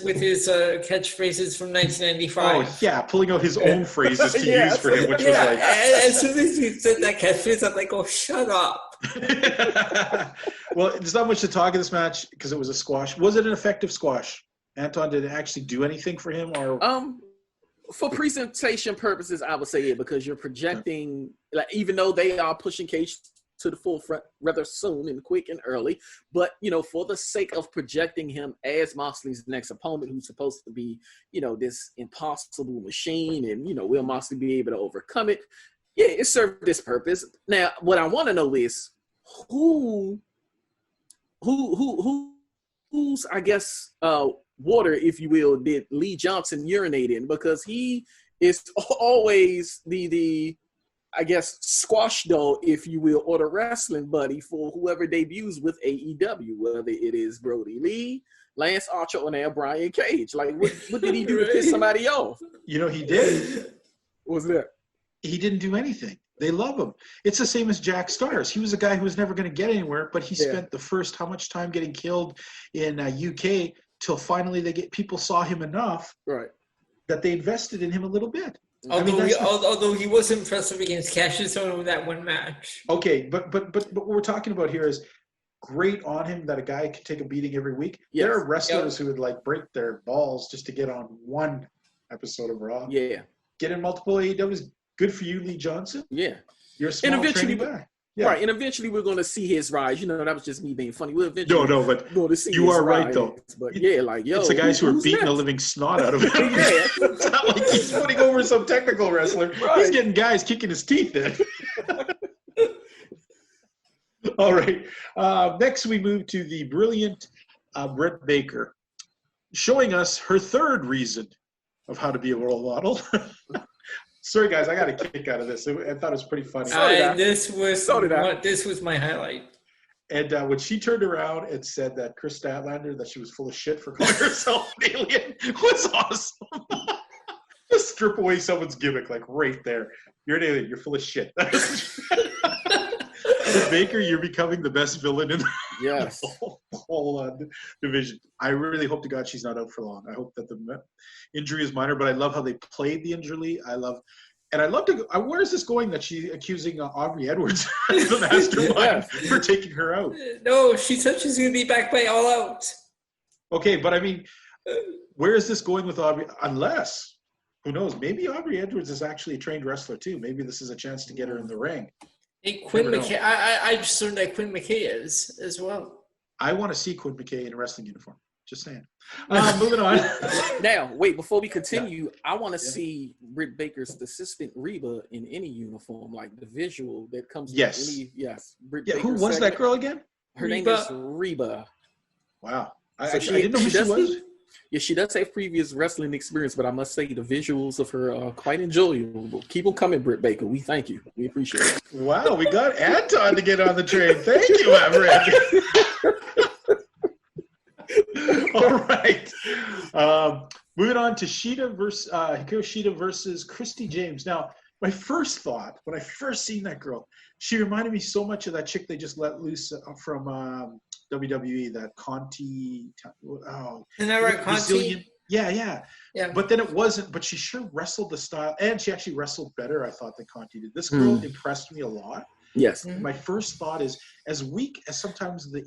with his catchphrases from 1995. Oh, yeah, pulling out his own phrases to use for him, which was like... As soon as he said that catchphrase, I'm like, oh, shut up. Well, there's not much to talk in this match because it was a squash. Was it an effective squash? Anton, did it actually do anything for him? Or For presentation purposes, I would say it, because you're projecting, like, even though they are pushing Cage to the forefront rather soon and quick and early, but, for the sake of projecting him as Moxley's next opponent, who's supposed to be, this impossible machine, and, will Moxley be able to overcome it? Yeah, it served this purpose. Now, what I want to know is who's, I guess, water, if you will, did Lee Johnson urinate in? Because he is always the I guess, squash doll, if you will, or the wrestling buddy for whoever debuts with AEW, whether it is Brody Lee, Lance Archer, or now Brian Cage. Like, what did he do to piss somebody off? He did. What was that? He didn't do anything. They love him. It's the same as Jack Stars. He was a guy who was never going to get anywhere, but he spent the first how much time getting killed in UK till finally people saw him enough that they invested in him a little bit. Although he was impressive against Cassius Ohno in that one match. Okay, but what we're talking about here is great on him that a guy can take a beating every week. Yes. There are wrestlers who would like break their balls just to get on one episode of Raw. Yeah. Get in multiple AEWs. Good for you, Lee Johnson. Yeah. You're a small training guy. Yeah. Right, and eventually we're going to see his rise. You know, that was just me being funny. We'll eventually but going to see you his are right rise. though. But yeah, like yo, it's the guys who are beating the living snot out of him. It's not like he's putting over some technical wrestler. Right. He's getting guys kicking his teeth in. All right. Next, we move to the brilliant Britt Baker, showing us her third reason of how to be a role model. Sorry, guys, I got a kick out of this. I thought it was pretty funny. This was my highlight. And when she turned around and said that Chris Statlander, that she was full of shit for calling herself an alien, was awesome. Just strip away someone's gimmick, like right there. You're an alien. You're full of shit. Baker, you're becoming the best villain in the whole division. I really hope to God she's not out for long. I hope that the injury is minor, but I love how they played the injury. Where is this going that she's accusing Aubrey Edwards as the mastermind for taking her out? No, she said she's going to be back by All Out. Okay, but I mean, where is this going with Aubrey? Unless, who knows, maybe Aubrey Edwards is actually a trained wrestler too. Maybe this is a chance to get her in the ring. Hey, Quinn McKay. I just learned that Quinn McKay is as well. I want to see Quinn McKay in a wrestling uniform. Just saying. Moving on. Now, wait, before we continue, I want to see Britt Baker's assistant Reba in any uniform, like the visual that comes with any. Yes. Britt Baker who was that girl again? Her name is Reba. Wow. I didn't know who she was. Yeah, she does have previous wrestling experience, but I must say the visuals of her are quite enjoyable. Keep them coming, Britt Baker. We thank you. We appreciate it. Wow, we got Anton to get on the train. Thank you, Everett. All right. Moving on to Hikaru Shida versus Christy James. Now, my first thought, when I first seen that girl, she reminded me so much of that chick they just let loose from WWE, that Conti. Isn't that right, Conti? Yeah. But then it wasn't. But she sure wrestled the style, and she actually wrestled better, I thought, than Conti did. This girl impressed me a lot. Yes. Mm-hmm. My first thought is, as weak as sometimes the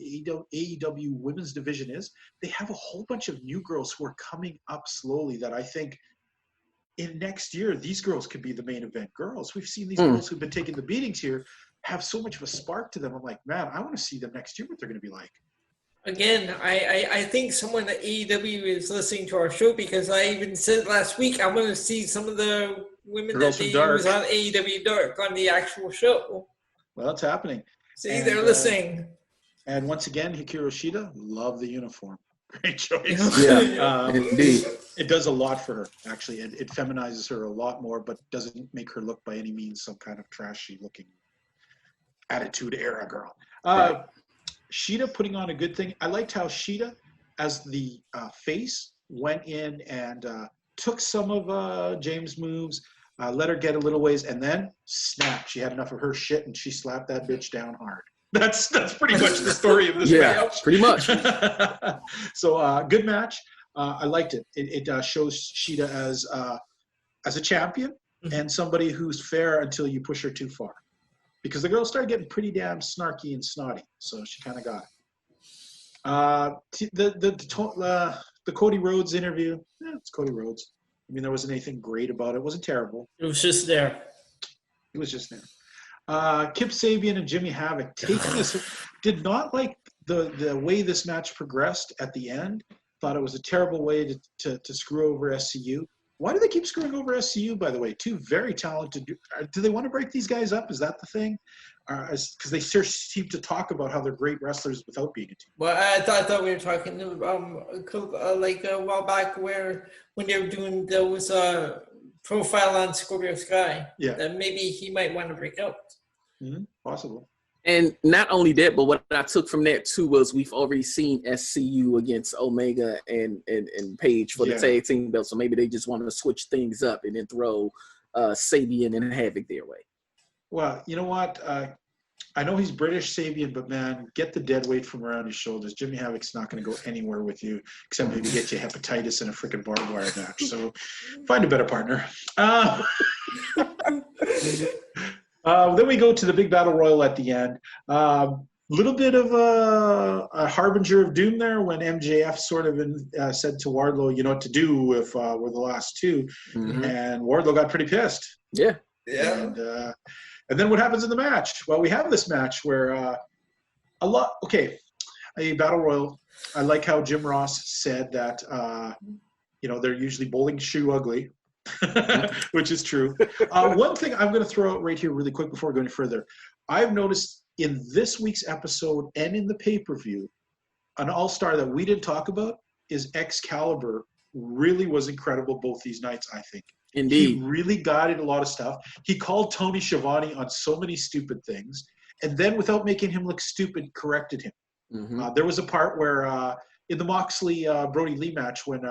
AEW women's division is, they have a whole bunch of new girls who are coming up slowly that I think in next year, these girls could be the main event girls. We've seen these girls who've been taking the beatings here have so much of a spark to them. I'm like, man, I want to see them next year, what they're going to be like. Again, I think someone at AEW is listening to our show, because I even said last week I want to see some of the women girls that they use on AEW Dark on the actual show. Well, it's happening. See, they're listening. And once again, Hikaru Shida, love the uniform. Great choice. Yeah, indeed. It does a lot for her, actually. It feminizes her a lot more, but doesn't make her look by any means some kind of trashy-looking attitude era girl. Right. Shida putting on a good thing. I liked how Shida, as the face, went in and took some of James' moves, let her get a little ways, and then snap. She had enough of her shit, and she slapped that bitch down hard. That's pretty much the story of this match. Pretty much. So good match. I liked it. It shows Shida as a champion and somebody who's fair until you push her too far. Because the girl started getting pretty damn snarky and snotty, so she kind of got it. The Cody Rhodes interview, it's Cody Rhodes. I mean, there wasn't anything great about it. It wasn't terrible. It was just there. It was just there. Kip Sabian and Jimmy Havoc taking this. Did not like the way this match progressed at the end. Thought it was a terrible way to screw over SCU. Why do they keep screwing over SCU, by the way? Two very talented. Do they want to break these guys up? Is that the thing? Because they seem to talk about how they're great wrestlers without being a team. Well, I thought we were talking like a while back when they were doing those profile on Scorpio Sky. Yeah. That maybe he might want to break out. Mm-hmm. Possible. And not only that, but what I took from that too was we've already seen SCU against Omega and Page for the tag team belt. So maybe they just want to switch things up and then throw Sabian and Havoc their way. Well, you know what? I know he's British, Sabian, but man, get the dead weight from around his shoulders. Jimmy Havoc's not going to go anywhere with you except maybe get you hepatitis in a freaking barbed wire match. So find a better partner. Then we go to the big battle royal at the end. Little bit of a harbinger of doom there when MJF sort of said to Wardlow, you know what to do if we're the last two. Mhm. And Wardlow got pretty pissed. Yeah. And then what happens in the match? Well, we have this match where a battle royal. I like how Jim Ross said that, they're usually bowling shoe ugly, which is true. One thing I'm going to throw out right here really quick before we go any further. I've noticed in this week's episode and in the pay-per-view, an all-star that we didn't talk about is Excalibur. Really was incredible both these nights, I think. Indeed. He really guided a lot of stuff. He called Tony Schiavone on so many stupid things, and then without making him look stupid, corrected him. Mm-hmm. There was a part where in the Moxley Brody Lee match when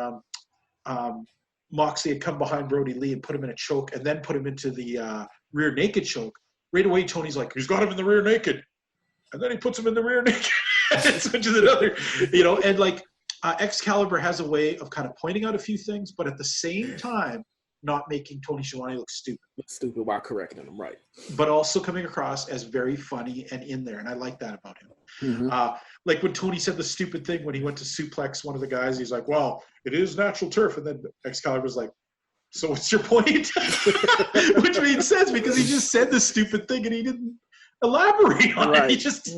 Moxley had come behind Brody Lee and put him in a choke and then put him into the rear naked choke. Right away, Tony's like, he's got him in the rear naked. And then he puts him in the rear naked. Which is another, and like Excalibur has a way of kind of pointing out a few things, but at the same time, not making Tony Schiavone look stupid. Stupid while correcting him, right. But also coming across as very funny and in there. And I like that about him. Mm-hmm. Like when Tony said the stupid thing when he went to suplex one of the guys, he's like, well, it is natural turf. And then Excalibur's like, so what's your point? Which made sense because he just said the stupid thing and he didn't elaborate on it. He just...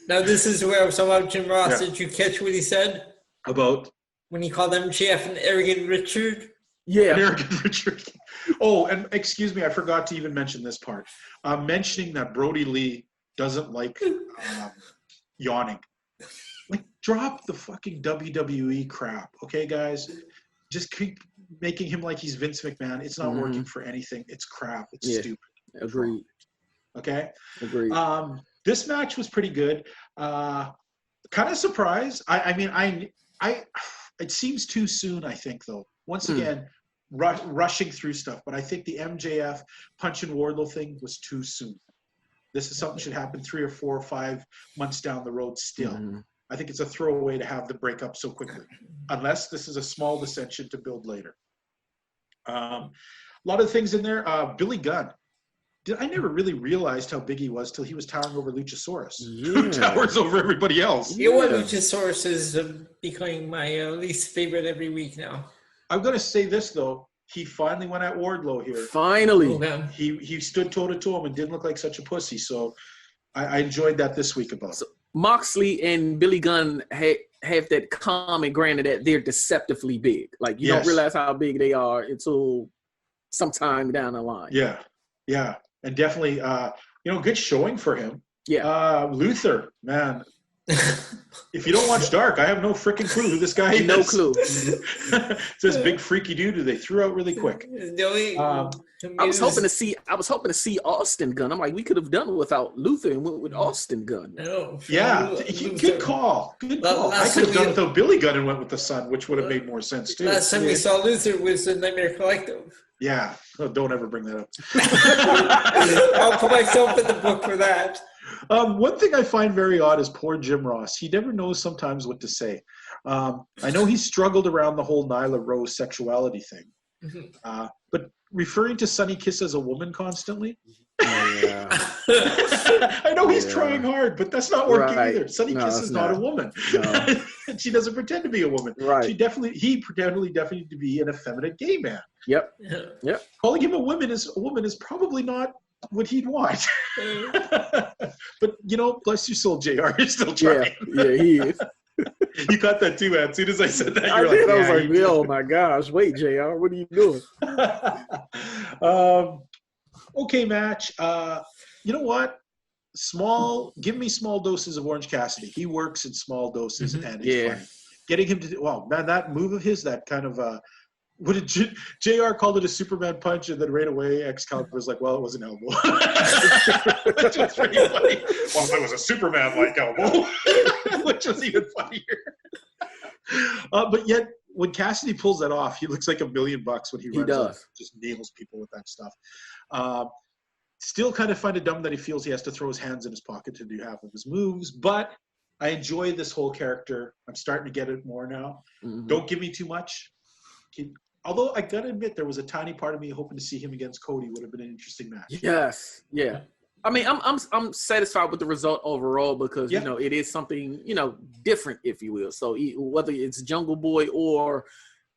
Now this is where I was talking about Jim Ross. Yeah. Did you catch what he said? About? When he called MJF an arrogant Richard? Yeah. An arrogant Richard. Oh, and excuse me, I forgot to even mention this part. Mentioning that Brody Lee doesn't like yawning. Like, drop the fucking WWE crap, okay, guys? Just keep making him like he's Vince McMahon. It's not working for anything. It's crap. It's stupid. Agreed. Okay? Agreed. This match was pretty good. Kind of surprised. I mean, it seems too soon, I think, though. Once again, rushing through stuff. But I think the MJF punch and Wardlow thing was too soon. This is something that should happen 3 or 4 or 5 months down the road still. I think it's a throwaway to have the breakup so quickly, unless this is a small dissension to build later. A lot of things in there. Billy Gunn. I never really realized how big he was till he was towering over Luchasaurus, who towers over everybody else. You know what? Luchasaurus is becoming my least favorite every week now. I'm going to say this, though. He finally went at Wardlow here. Finally. Okay. He stood toe-to-toe him and didn't look like such a pussy. So I enjoyed that this week about it. Moxley and Billy Gunn have that common granted that they're deceptively big. Like, you don't realize how big they are until sometime down the line. Yeah. And definitely, good showing for him. Yeah. Luther, man. If you don't watch Dark, I have no freaking clue who this guy is. No clue. It's this big freaky dude who they threw out really quick. I was hoping to see Austin Gunn. I'm like, we could have done without Luther and went with Austin Gunn. Good call. I could have done without Billy Gunn and went with the Sun, which would have made more sense too. Last time we saw Luther was the Nightmare Collective. Yeah, don't ever bring that up. I'll put myself in the book for that. One thing I find very odd is poor Jim Ross. He never knows sometimes what to say. I know he struggled around the whole Nyla Rose sexuality thing. But referring to Sunny Kiss as a woman constantly, I know he's trying hard, but that's not working either. Sunny Kiss is not a woman. No. She doesn't pretend to be a woman. Right. He pretended to be an effeminate gay man. Yep. Calling him a woman is probably not what he'd want. But bless your soul, JR. You're still trying. Yeah, he is. You got that too, man. As soon as I said that, I was like, oh my gosh, wait, JR, what are you doing? Okay, match. You know what? Give me small doses of Orange Cassidy. He works in small doses, and it's funny. Getting him to that move of his, that kind of what did JR called it a Superman punch, and then right away Excalibur was like, well, it was an elbow. Which was pretty funny. Well, it was a Superman-like elbow, which was even funnier. But yet, when Cassidy pulls that off, he looks like $1 million when he runs up, just nails people with that stuff. Still kind of find it dumb that he feels he has to throw his hands in his pocket to do half of his moves, but I enjoy this whole character. I'm starting to get it more now. Don't give me too much. Although I gotta admit, there was a tiny part of me hoping to see him against Cody. Would have been an interesting match. Yes. Yeah. I mean, I'm satisfied with the result overall because Yeah. you know it is something different, if you will. So whether it's Jungle Boy or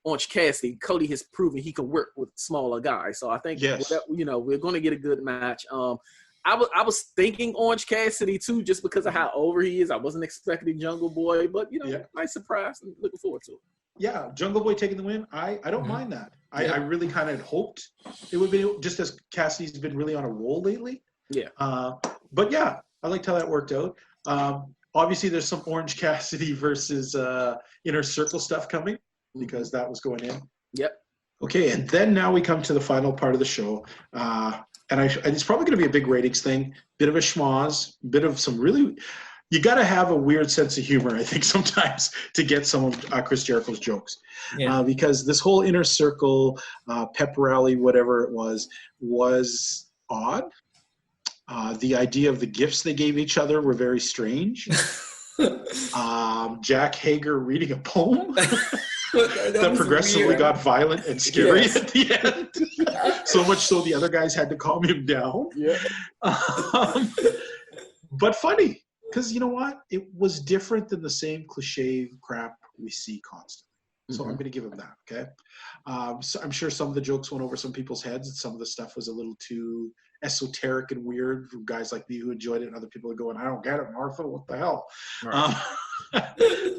Orange Cassidy, Cody has proven he can work with smaller guys. So I think Yes. we're going to get a good match. I was thinking Orange Cassidy too, just because of how over he is. I wasn't expecting Jungle Boy, but nice surprise. I'm looking forward to it. Yeah, Jungle Boy taking the win. I don't mind that. I really kind of hoped it would be, just as Cassidy's been really on a roll lately. Yeah. But yeah, I liked how that worked out. Obviously, there's some Orange Cassidy versus Inner Circle stuff coming because that was going in. Yep. Okay, and then now we come to the final part of the show. And it's probably going to be a big ratings thing, bit of a schmoz, bit of some really – you got to have a weird sense of humor, I think, sometimes to get some of Chris Jericho's jokes. Yeah. Because this whole Inner Circle, pep rally, whatever it was odd. The idea of the gifts they gave each other were very strange. Jack Hager reading a poem that progressively weird. got violent and scary at the end. So much so the other guys had to calm him down. Yeah. But funny, because you know what? It was different than the same cliche crap we see constantly. So I'm going to give him that, okay? So I'm sure some of the jokes went over some people's heads, and some of the stuff was a little too esoteric and weird for guys like me who enjoyed it, and other people are going, I don't get it, Martha, what the hell? Right.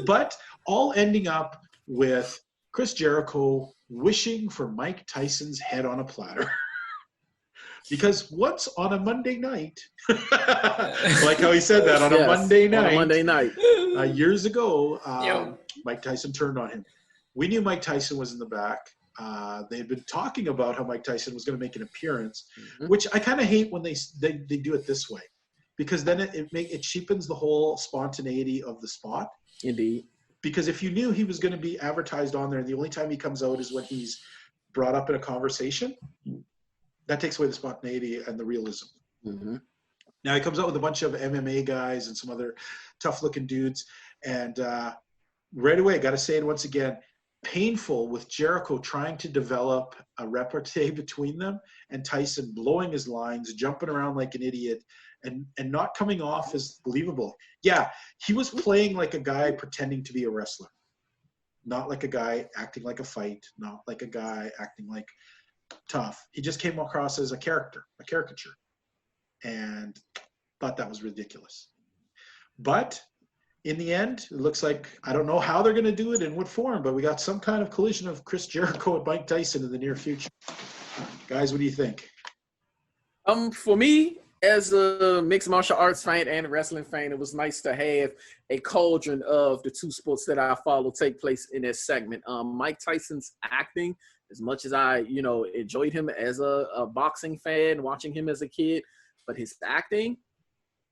But all ending up with Chris Jericho wishing for Mike Tyson's head on a platter. Because once on a Monday night, like how he said that, on a Monday night, years ago, Mike Tyson turned on him. We knew Mike Tyson was in the back. They had been talking about how Mike Tyson was going to make an appearance, which I kind of hate when they do it this way, because then it cheapens the whole spontaneity of the spot. Indeed. Because if you knew he was going to be advertised on there, and the only time he comes out is when he's brought up in a conversation, that takes away the spontaneity and the realism. Now he comes out with a bunch of MMA guys and some other tough-looking dudes, and right away, got to say it once again, painful with Jericho trying to develop a repartee between them, and Tyson blowing his lines, jumping around like an idiot, and not coming off as believable. Yeah, he was playing like a guy pretending to be a wrestler, not like a guy acting like a fight, not like a guy acting like tough. He just came across as a caricature, and thought that was ridiculous. But in the end, it looks like, I don't know how they're going to do it, in what form, but we got some kind of collision of Chris Jericho and Mike Tyson in the near future. Guys, what do you think? For me, as a mixed martial arts fan and a wrestling fan, it was nice to have a cauldron of the two sports that I follow take place in this segment. Mike Tyson's acting, as much as I, enjoyed him as a boxing fan, watching him as a kid, but his acting,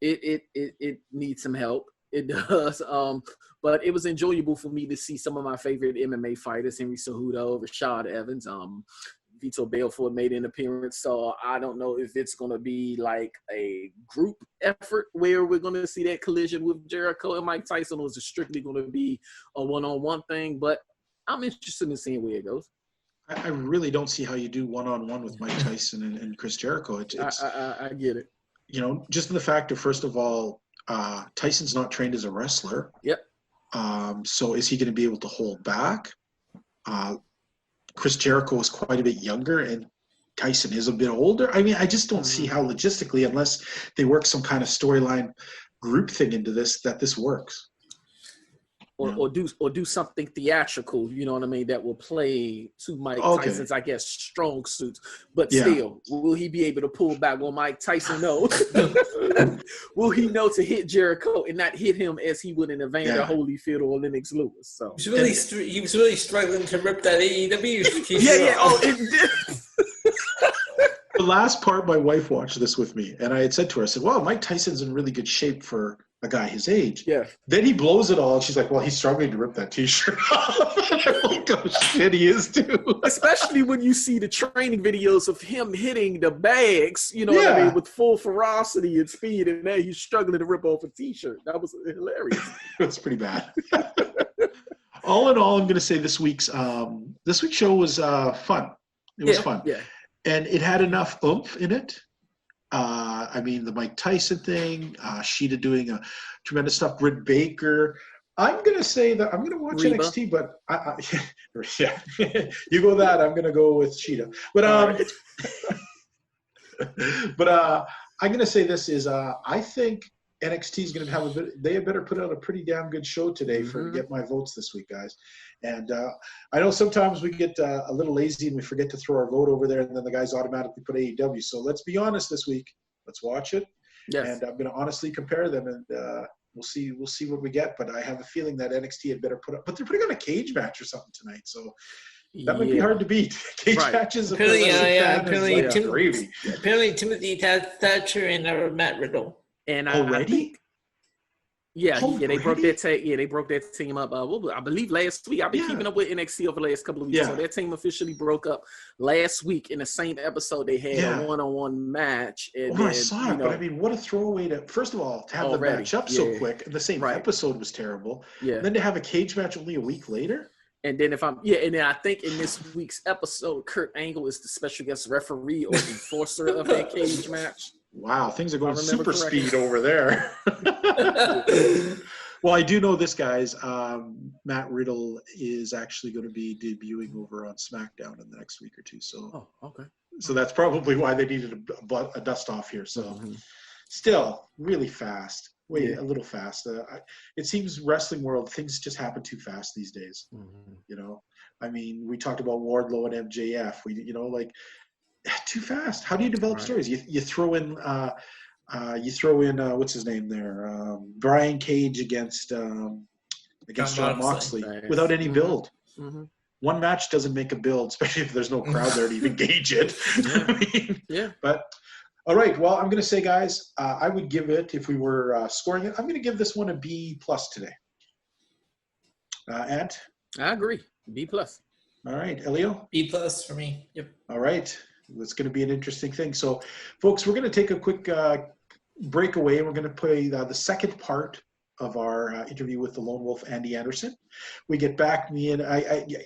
it needs some help. It does. But it was enjoyable for me to see some of my favorite MMA fighters, Henry Cejudo, Rashad Evans, Vito Belfort made an appearance. So I don't know if it's going to be like a group effort where we're going to see that collision with Jericho and Mike Tyson, or is it strictly going to be a one-on-one thing? But I'm interested in seeing where it goes. I really don't see how you do one-on-one with Mike Tyson and Chris Jericho. I get it. Just in the fact of, first of all, Tyson's not trained as a wrestler. Yep. So is he going to be able to hold back? Chris Jericho is quite a bit younger, and Tyson is a bit older. I mean, I just don't see how logistically, unless they work some kind of storyline group thing into this, that this works. Or do something theatrical, you know what I mean, that will play to Mike Tyson's, I guess, strong suits. But still, will he be able to pull back? Will Mike Tyson know? Will he know to hit Jericho and not hit him as he would in Evander Holyfield or Lennox Lewis? So he was really struggling to rip that AEW. The last part, my wife watched this with me, and I had said to her, I said, well, Mike Tyson's in really good shape for a guy his age. Yeah. Then he blows it all, and she's like, well, he's struggling to rip that T-shirt off. And I'm like, oh, shit, he is too. Especially when you see the training videos of him hitting the bags, you know what I mean, with full ferocity and speed, and now he's struggling to rip off a T-shirt. That was hilarious. It was pretty bad. All in all, I'm going to say this week's show was fun. It was fun. Yeah. And it had enough oomph in it I mean, the Mike Tyson thing, Sheeta doing a tremendous stuff, Britt Baker. I'm going to say that I'm going to watch Reba. NXT, but yeah, you go that. I'm going to go with Sheeta. But I'm going to say this is I think NXT is going to have a bit. They better put out a pretty damn good show today to get my votes this week, guys. And I know sometimes we get a little lazy and we forget to throw our vote over there, and then the guys automatically put AEW. So let's be honest this week. Let's watch it. Yes. And I'm going to honestly compare them, and we'll see what we get. But I have a feeling that NXT had better put up. But they're putting on a cage match or something tonight, so that might be hard to beat. Cage matches. Apparently, gravy. Apparently, Timothy Thatcher and Matt Riddle. And already. They broke their they broke their team up. I believe last week. I've been keeping up with NXT over the last couple of weeks. So their team officially broke up last week. In the same episode, they had a one-on-one match. And I saw it, but I mean, what a throwaway to first of all to have the match up so quick. The same episode was terrible. Yeah. And then to have a cage match only a week later. And then and then I think in this week's episode, Kurt Angle is the special guest referee or enforcer of that cage match. Wow, things are going super speed over there. Well, I do know this, guys. Matt Riddle is actually going to be debuting over on SmackDown in the next week or two. So, So that's probably why they needed a dust off here. So, still really fast. A little fast. It seems wrestling world things just happen too fast these days. You know, I mean, we talked about Wardlow and MJF. Too fast. How do you develop stories? You throw in what's his name there? Brian Cage against Jon Moxley without any build. One match doesn't make a build, especially if there's no crowd there to even gauge it. But all right. Well, I'm going to say, guys, I would give it, if we were scoring it, I'm going to give this one a B+ today. Ant? I agree. B+. All right. Elio? B+ for me. Yep. All right. It's going to be an interesting thing. So, folks, we're going to take a quick break away. We're going to play the second part of our interview with the Lone Wolf, Andy Anderson. We get back. Me and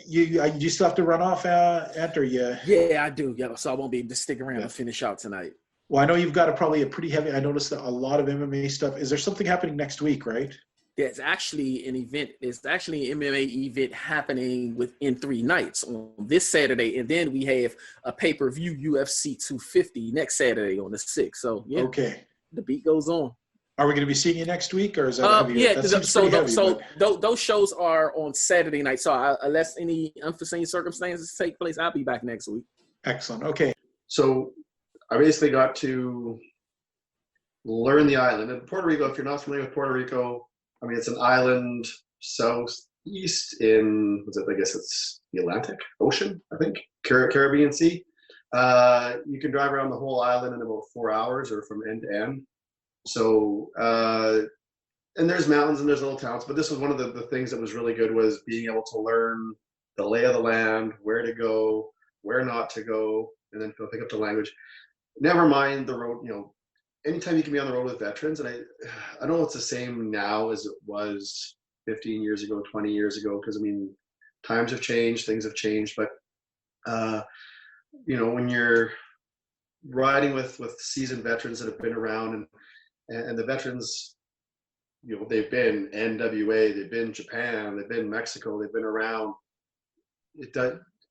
you still have to run off, Ant, or you? Yeah, I do. Yeah, so I won't be able to stick around and finish out tonight. Well, I know you've got probably a pretty heavy. I noticed a lot of MMA stuff. Is there something happening next week, right? There's actually an event. It's actually an MMA event happening within 3 nights on this Saturday, and then we have a pay-per-view UFC 250 next Saturday on the 6th. So the beat goes on. Are we going to be seeing you next week, or is that heavy? Those shows are on Saturday night. So unless any unforeseen circumstances take place, I'll be back next week. Excellent. Okay. So I basically got to learn the island. And Puerto Rico, if you're not familiar with Puerto Rico, I mean, it's an island southeast in, I guess it's the Atlantic Ocean, I think, Caribbean Sea. You can drive around the whole island in about 4 hours or from end to end. So, and there's mountains and there's little towns, but this was one of the things that was really good was being able to learn the lay of the land, where to go, where not to go, and then pick up the language. Never mind the road, anytime you can be on the road with veterans, and I know it's the same now as it was 15 years ago, 20 years ago, because I mean, times have changed, things have changed, but when you're riding with seasoned veterans that have been around, and the veterans, they've been NWA, they've been Japan, they've been Mexico, they've been around.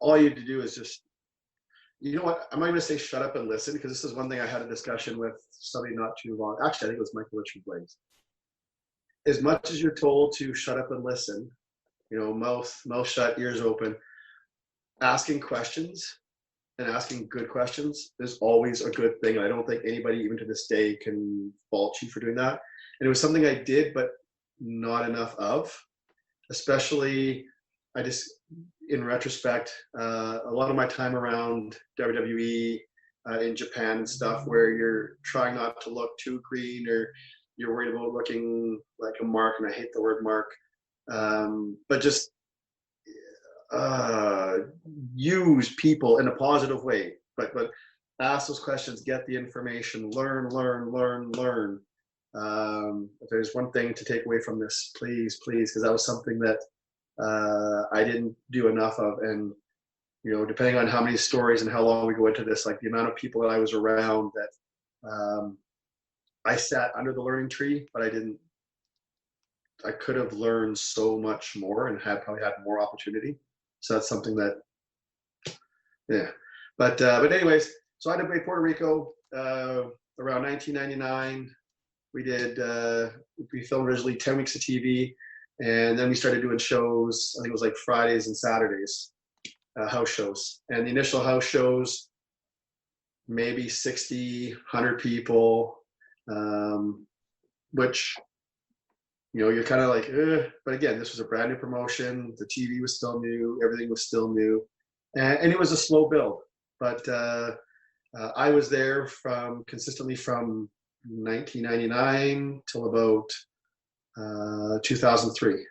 All you have to do is just, you know what? I'm not going to say shut up and listen, because this is one thing I had a discussion with somebody not too long. Actually, I think it was Michael Richard Blaze. As much as you're told to shut up and listen, mouth shut, ears open, asking questions and asking good questions is always a good thing. I don't think anybody, even to this day, can fault you for doing that. And it was something I did, but not enough of. Especially, in retrospect, a lot of my time around WWE in Japan and stuff, where you're trying not to look too green, or you're worried about looking like a mark, and I hate the word mark, but just use people in a positive way, but ask those questions, get the information, learn. If there's one thing to take away from this, please, because that was something that I didn't do enough of. And depending on how many stories and how long we go into this, like the amount of people that I was around that I sat under the learning tree, but I could have learned so much more and probably had more opportunity. So that's something that, yeah. But anyways, so I had to play Puerto Rico around 1999. We filmed originally 10 weeks of TV, and then we started doing shows. I think it was like Fridays and Saturdays, house shows. And the initial house shows, maybe 60, 100 people, which, you're kind of like, but again, this was a brand new promotion. The TV was still new. Everything was still new. And it was a slow build. But I was there consistently from 1999 till about 2003,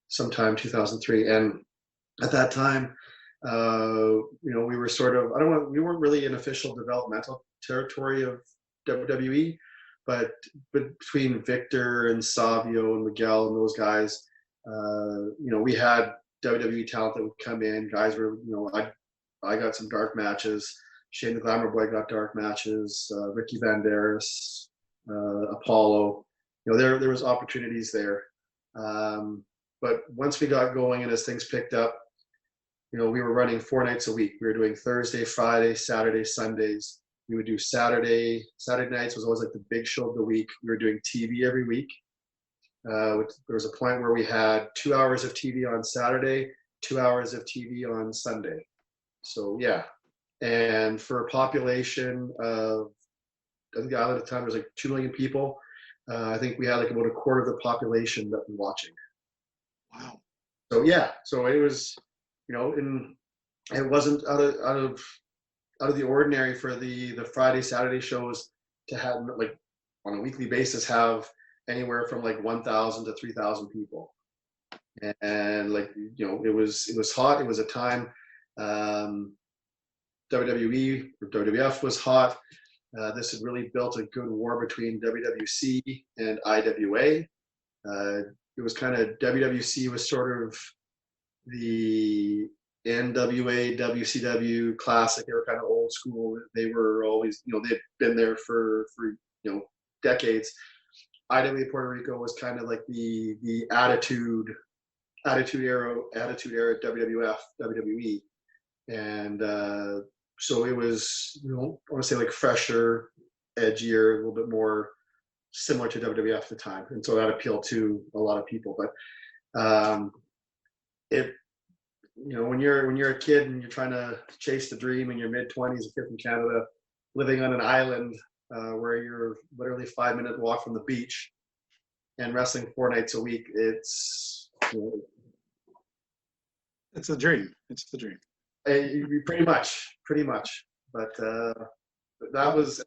sometime 2003. And at that time, we were sort of, we weren't really in official developmental territory of WWE, but between Victor and Savio and Miguel and those guys, we had WWE talent that would come in. Guys were, I got some dark matches. Shane the Glamour Boy got dark matches. Ricky Banderas, Apollo. There was opportunities there. But once we got going and as things picked up, we were running 4 nights a week. We were doing Thursday, Friday, Saturday, Sundays. We would do Saturday nights was always like the big show of the week. We were doing TV every week. There was a point where we had 2 hours of TV on Saturday, 2 hours of TV on Sunday. So yeah. And for a population of, I think the island at the time was like 2 million people. I think we had like about a quarter of the population that was watching. Wow. So yeah, so it was, and it wasn't out of the ordinary for the Friday, Saturday shows to have, like, on a weekly basis, have anywhere from like 1,000 to 3,000 people. And like, it was hot. It was a time WWE or WWF was hot. This had really built a good war between WWC and IWA. It was kind of, WWC was sort of the NWA, WCW classic. They were kind of old school. They were always, they'd been there for decades. IWA Puerto Rico was kind of like the attitude era WWF, WWE. And so it was, I want to say like fresher, edgier, a little bit more similar to WWF at the time. And so that appealed to a lot of people. But when you're a kid and you're trying to chase the dream in your mid-20s, a kid from Canada, living on an island where you're literally 5-minute walk from the beach and wrestling 4 nights a week, it's the dream. It's the dream. Pretty much. But that was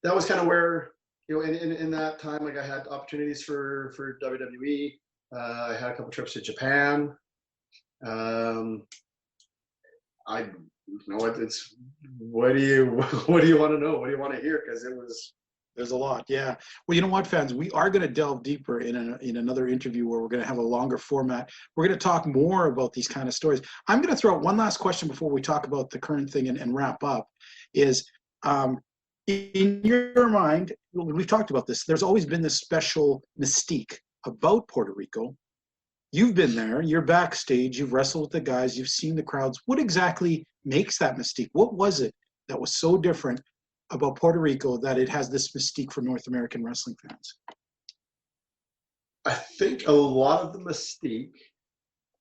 kind of where, in that time, like I had opportunities for WWE. I had a couple trips to Japan. It's what do you want to know? What do you want to hear? Because there's a lot. Yeah. Well, you know what, fans, we are going to delve deeper in another interview where we're going to have a longer format. We're going to talk more about these kind of stories. I'm going to throw out one last question before we talk about the current thing and wrap up. Is in your mind, we've talked about this, there's always been this special mystique about Puerto Rico. You've been there, you're backstage, you've wrestled with the guys, you've seen the crowds. What exactly makes that mystique? What was it that was so different about Puerto Rico that it has this mystique for North American wrestling fans? I think a lot of the mystique,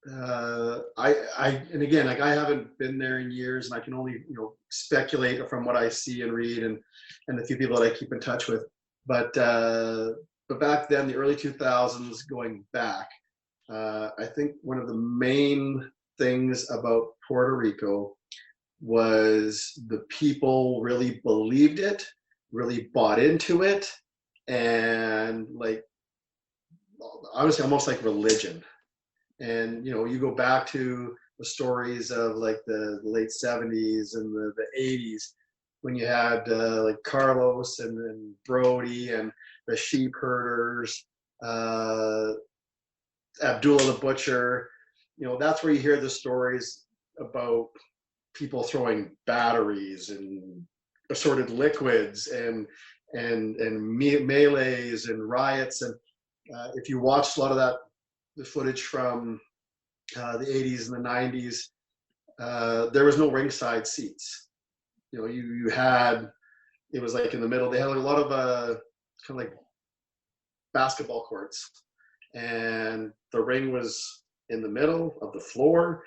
and again, like I haven't been there in years, and I can only speculate from what I see and read and the few people that I keep in touch with. But back then, the early 2000s, going back, I think one of the main things about Puerto Rico was the people really believed it, really bought into it, and like, honestly, almost like religion. And you go back to the stories of like the late 70s and the 80s when you had like Carlos and Brody and the sheep herders, Abdullah the Butcher. That's where you hear the stories about people throwing batteries and assorted liquids and melees and riots. And if you watched a lot of the footage from the 80s and the 90s, there was no ringside seats. You know, you had, it was like in the middle. They had a lot of kind of like basketball courts, and the ring was in the middle of the floor.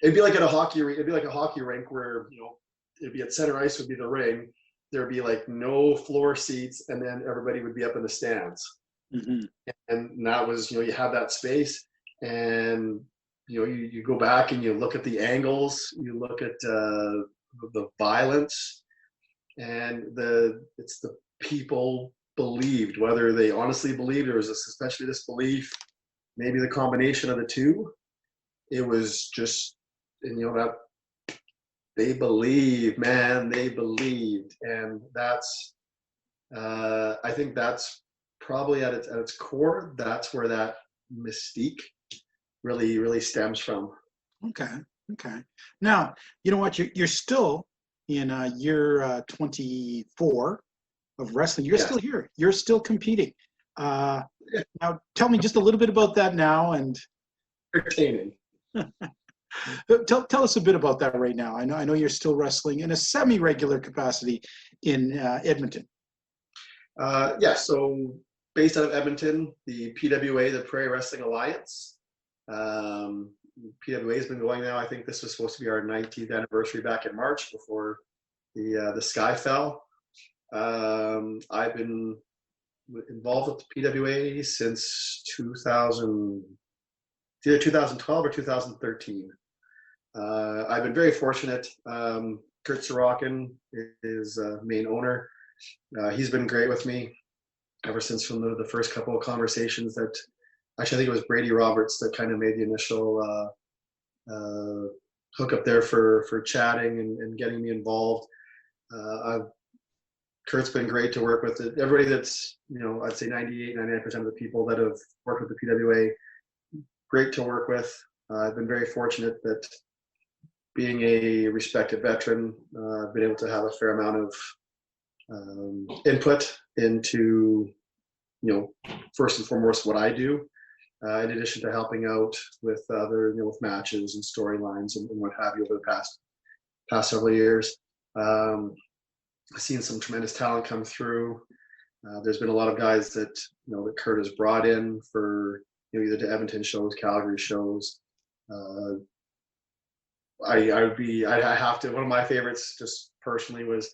It'd be like a hockey rink where, you know, it'd be at center ice would be the ring. There'd be like no floor seats, and then everybody would be up in the stands. Mm-hmm. And that was, you know, you have that space, and you know, you go back and you look at the angles, you look at the violence, and it's the people believed, whether they honestly believed, there was especially this belief, maybe the combination of the two. It was just, and you know, that they believed, man, they believed, and that's I think that's probably at its core, that's where that mystique really stems from. Okay. Now, you know what? You're still in year 24 of wrestling. You're still here. You're still competing. Now, tell me just a little bit about that now, and entertaining. Tell us a bit about that right now. I know you're still wrestling in a semi-regular capacity in Edmonton. So based out of Edmonton, the PWA, the Prairie Wrestling Alliance. PWA has been going now. I think this was supposed to be our 19th anniversary back in March before the sky fell. I've been involved with the PWA since either 2012 or 2013. I've been very fortunate. Kurt Sorokin is main owner. He's been great with me ever since from the first couple of conversations that, actually, I think it was Brady Roberts that kind of made the initial hook up there for chatting and getting me involved. Kurt's been great to work with. Everybody that's, you know, I'd say 99% of the people that have worked with the PWA, great to work with. I've been very fortunate that, being a respected veteran, I've been able to have a fair amount of input into, you know, first and foremost what I do, in addition to helping out with other, you know, with matches and storylines and what have you over the past several years. I've seen some tremendous talent come through. There's been a lot of guys that, you know, that Kurt has brought in for, you know, either to Edmonton shows, Calgary shows. I have to, one of my favorites just personally was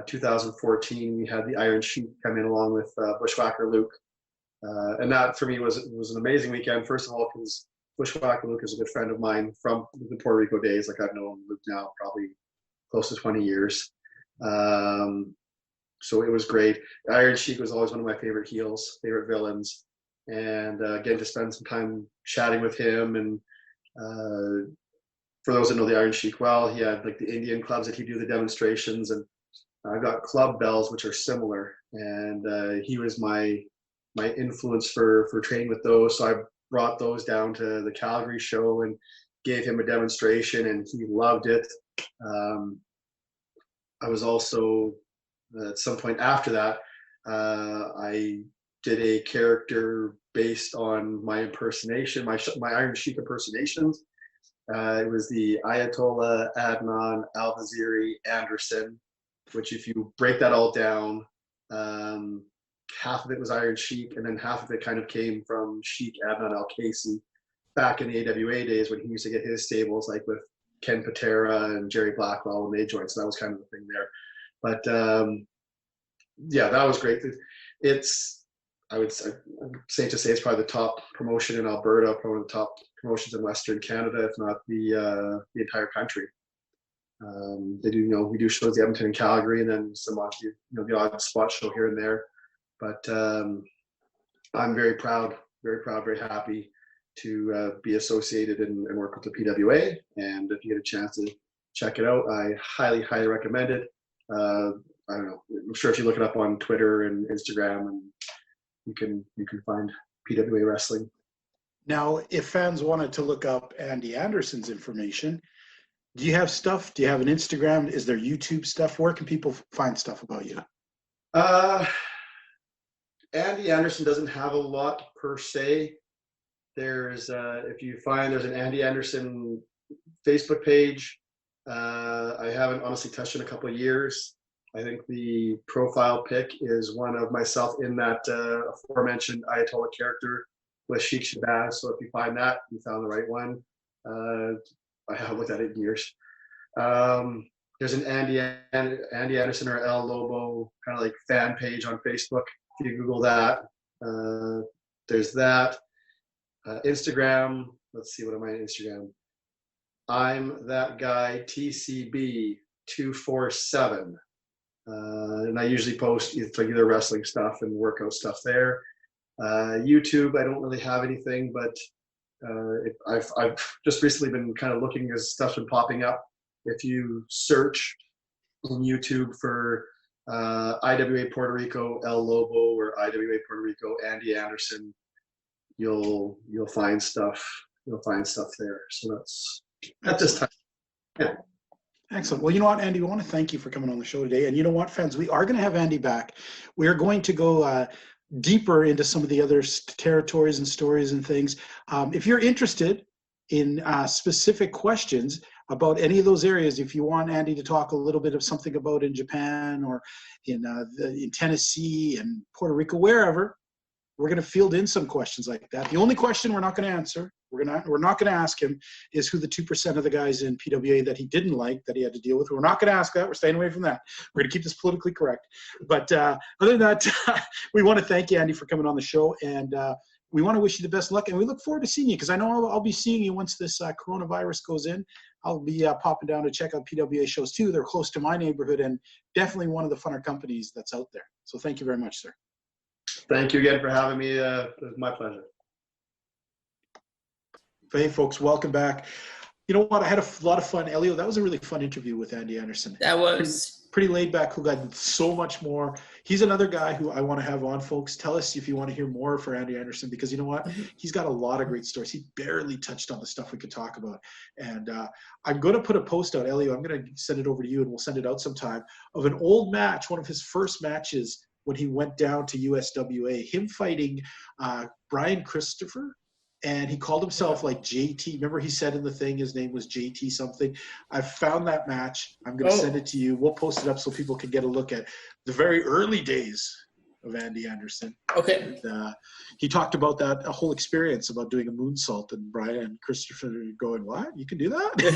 2014. We had the Iron Sheik come in along with Bushwhacker Luke. And that for me was an amazing weekend. First of all, because Bushwhacker Luke is a good friend of mine from the Puerto Rico days. Like, I've known Luke now probably close to 20 years. So it was great. Iron Sheik was always one of my favorite heels, favorite villains. And getting to spend some time chatting with him. And for those that know the Iron Sheik well, he had like the Indian clubs that he'd do the demonstrations. And I've got club bells, which are similar. And he was my influence for training with those. So I brought those down to the Calgary show and gave him a demonstration, and he loved it. I was also, at some point after that, I did a character based on my impersonation, my Iron Sheik impersonations. It was the Ayatollah Adnan Al-Waziri Anderson, which, if you break that all down, half of it was Iron Sheik, and then half of it kind of came from Sheik Adnan Al-Kaisi back in the AWA days when he used to get his stables, like with Ken Patera and Jerry Blackwell when they joined. So that was kind of the thing there. But yeah, that was great. I would say it's probably the top promotion in Alberta, probably the top promotions in Western Canada, if not the entire country. They do, you know, we do shows in Edmonton and Calgary, and then some, you know, the odd spot show here and there. But I'm very proud, very happy to be associated and work with the PWA. And if you get a chance to check it out, I highly recommend it. I don't know. I'm sure if you look it up on Twitter and Instagram, and you can find PWA Wrestling. Now, if fans wanted to look up Andy Anderson's information, do you have stuff? Do you have an Instagram? Is there YouTube stuff? Where can people find stuff about you? Andy Anderson doesn't have a lot per se. There's if you find there's an Andy Anderson Facebook page. I haven't honestly touched in a couple of years. I think the profile pic is one of myself in that aforementioned Ayatollah character with Sheikh Shabazz. So if you find that, you found the right one. I haven't looked at it in years. There's an Andy Anderson or El Lobo kind of like fan page on Facebook. If you Google that, there's that. Instagram. Let's see, what am I on Instagram? I'm that guy TCB247. And I usually post either wrestling stuff and workout stuff there. YouTube, I don't really have anything, but I've just recently been kind of looking as stuff's been popping up. If you search on YouTube for IWA Puerto Rico El Lobo or IWA Puerto Rico Andy Anderson, you'll find stuff. You'll find stuff there. So that's at this time. Yeah. Excellent. Well, you know what, Andy, we want to thank you for coming on the show today. And you know what, fans, we are going to have Andy back. We are going to go deeper into some of the other territories and stories and things. If you're interested in specific questions about any of those areas, if you want Andy to talk a little bit of something about in Japan or in Tennessee and Puerto Rico, wherever, we're going to field in some questions like that. The only question we're not going to answer, we're not going to ask him, is who the 2% of the guys in PWA that he didn't like that he had to deal with. We're not going to ask that. We're staying away from that. We're going to keep this politically correct. But other than that, we want to thank you, Andy, for coming on the show, and we want to wish you the best luck. And we look forward to seeing you, because I know I'll be seeing you once this coronavirus goes in. I'll be popping down to check out PWA shows too. They're close to my neighborhood and definitely one of the funner companies that's out there. So thank you very much, sir. Thank you again for having me. It was my pleasure. Hey, folks, welcome back. You know what? I had a lot of fun. Elio, that was a really fun interview with Andy Anderson. That was pretty laid back, who got so much more. He's another guy who I want to have on, folks. Tell us if you want to hear more for Andy Anderson, because you know what? He's got a lot of great stories. He barely touched on the stuff we could talk about. And I'm going to put a post out, Elio. I'm going to send it over to you, and we'll send it out sometime, of an old match, one of his first matches when he went down to USWA, him fighting Brian Christopher. And he called himself like JT. Remember he said in the thing his name was JT something. I found that match. I'm going to send it to you. We'll post it up so people can get a look at the very early days of Andy Anderson. okay. And, he talked about that whole experience about doing a moonsault, and Brian and Christopher going, "What? You can do that?" And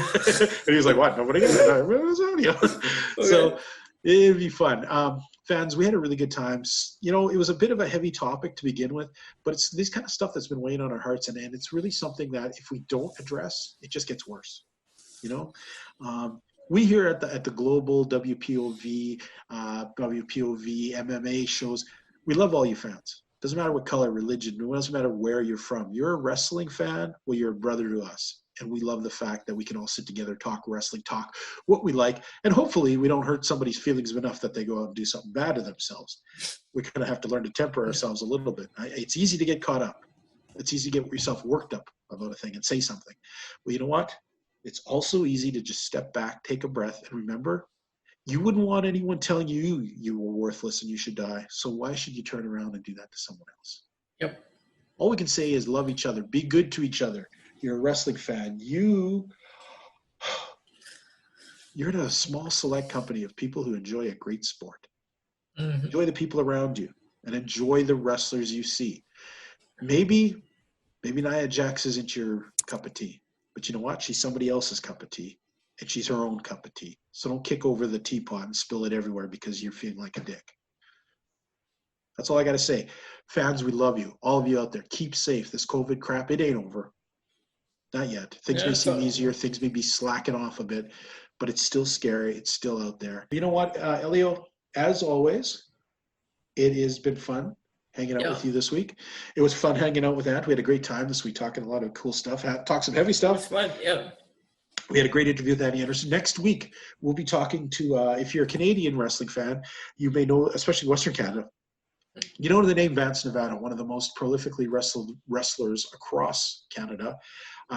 he was like, "What? Nobody can do that." So it'd be fun. Fans, we had a really good time. You know, it was a bit of a heavy topic to begin with, but it's this kind of stuff that's been weighing on our hearts, and it's really something that if we don't address, it just gets worse. You know, we here at the global WPOV, MMA shows, we love all you fans. Doesn't matter what color, religion, it doesn't matter where you're from. You're a wrestling fan, well, you're a brother to us. And we love the fact that we can all sit together, talk wrestling, talk what we like. And hopefully we don't hurt somebody's feelings enough that they go out and do something bad to themselves. We kind of have to learn to temper ourselves a little bit. It's easy to get caught up. It's easy to get yourself worked up about a thing and say something. Well, you know what? It's also easy to just step back, take a breath, and remember, you wouldn't want anyone telling you you were worthless and you should die. So why should you turn around and do that to someone else? Yep. All we can say is love each other. Be good to each other. You're a wrestling fan. You're in a small select company of people who enjoy a great sport. Mm-hmm. Enjoy the people around you and enjoy the wrestlers you see. Maybe Nia Jax isn't your cup of tea, but you know what? She's somebody else's cup of tea, and she's her own cup of tea. So don't kick over the teapot and spill it everywhere because you're feeling like a dick. That's all I got to say. Fans, we love you. All of you out there, keep safe. This COVID crap, it ain't over. Not yet. Things may seem easier. Things may be slacking off a bit, but it's still scary. It's still out there. You know what, Elio? As always, it has been fun hanging out with you this week. It was fun hanging out with Ant. We had a great time this week talking a lot of cool stuff. Talk some heavy stuff. It's fun, yeah. We had a great interview with Andy Anderson. Next week, we'll be talking to, if you're a Canadian wrestling fan, you may know, especially Western Canada, you know the name Vance Nevada, one of the most prolifically wrestlers across Canada.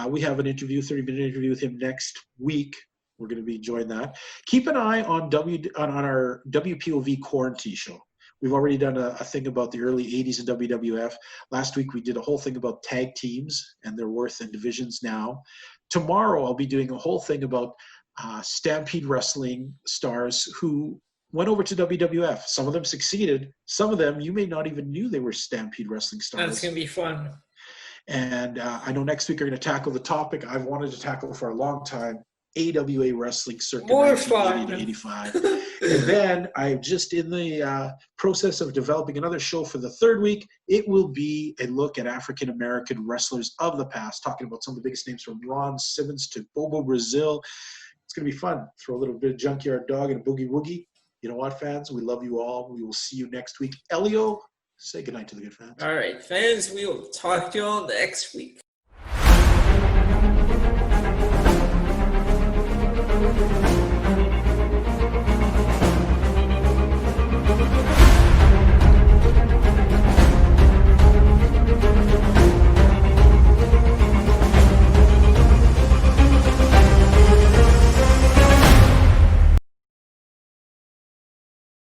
We have an interview, 30-minute interview with him next week. We're going to be enjoying that. Keep an eye on our WPOV quarantine show. We've already done a thing about the early 80s in WWF. Last week we did a whole thing about tag teams and their worth in divisions now. Tomorrow I'll be doing a whole thing about Stampede Wrestling stars who went over to WWF. Some of them succeeded. Some of them you may not even knew they were Stampede Wrestling stars. That's going to be fun. And I know next week we're going to tackle the topic I've wanted to tackle for a long time, AWA Wrestling circa More 1980 fun. to 85. And then I'm just in the process of developing another show for the third week. It will be a look at African-American wrestlers of the past, talking about some of the biggest names from Ron Simmons to Bobo Brazil. It's going to be fun. Throw a little bit of Junkyard Dog and a Boogie Woogie. You know what, fans? We love you all. We will see you next week. Elio, say goodnight to the good fans. All right, fans, we will talk to you all next week.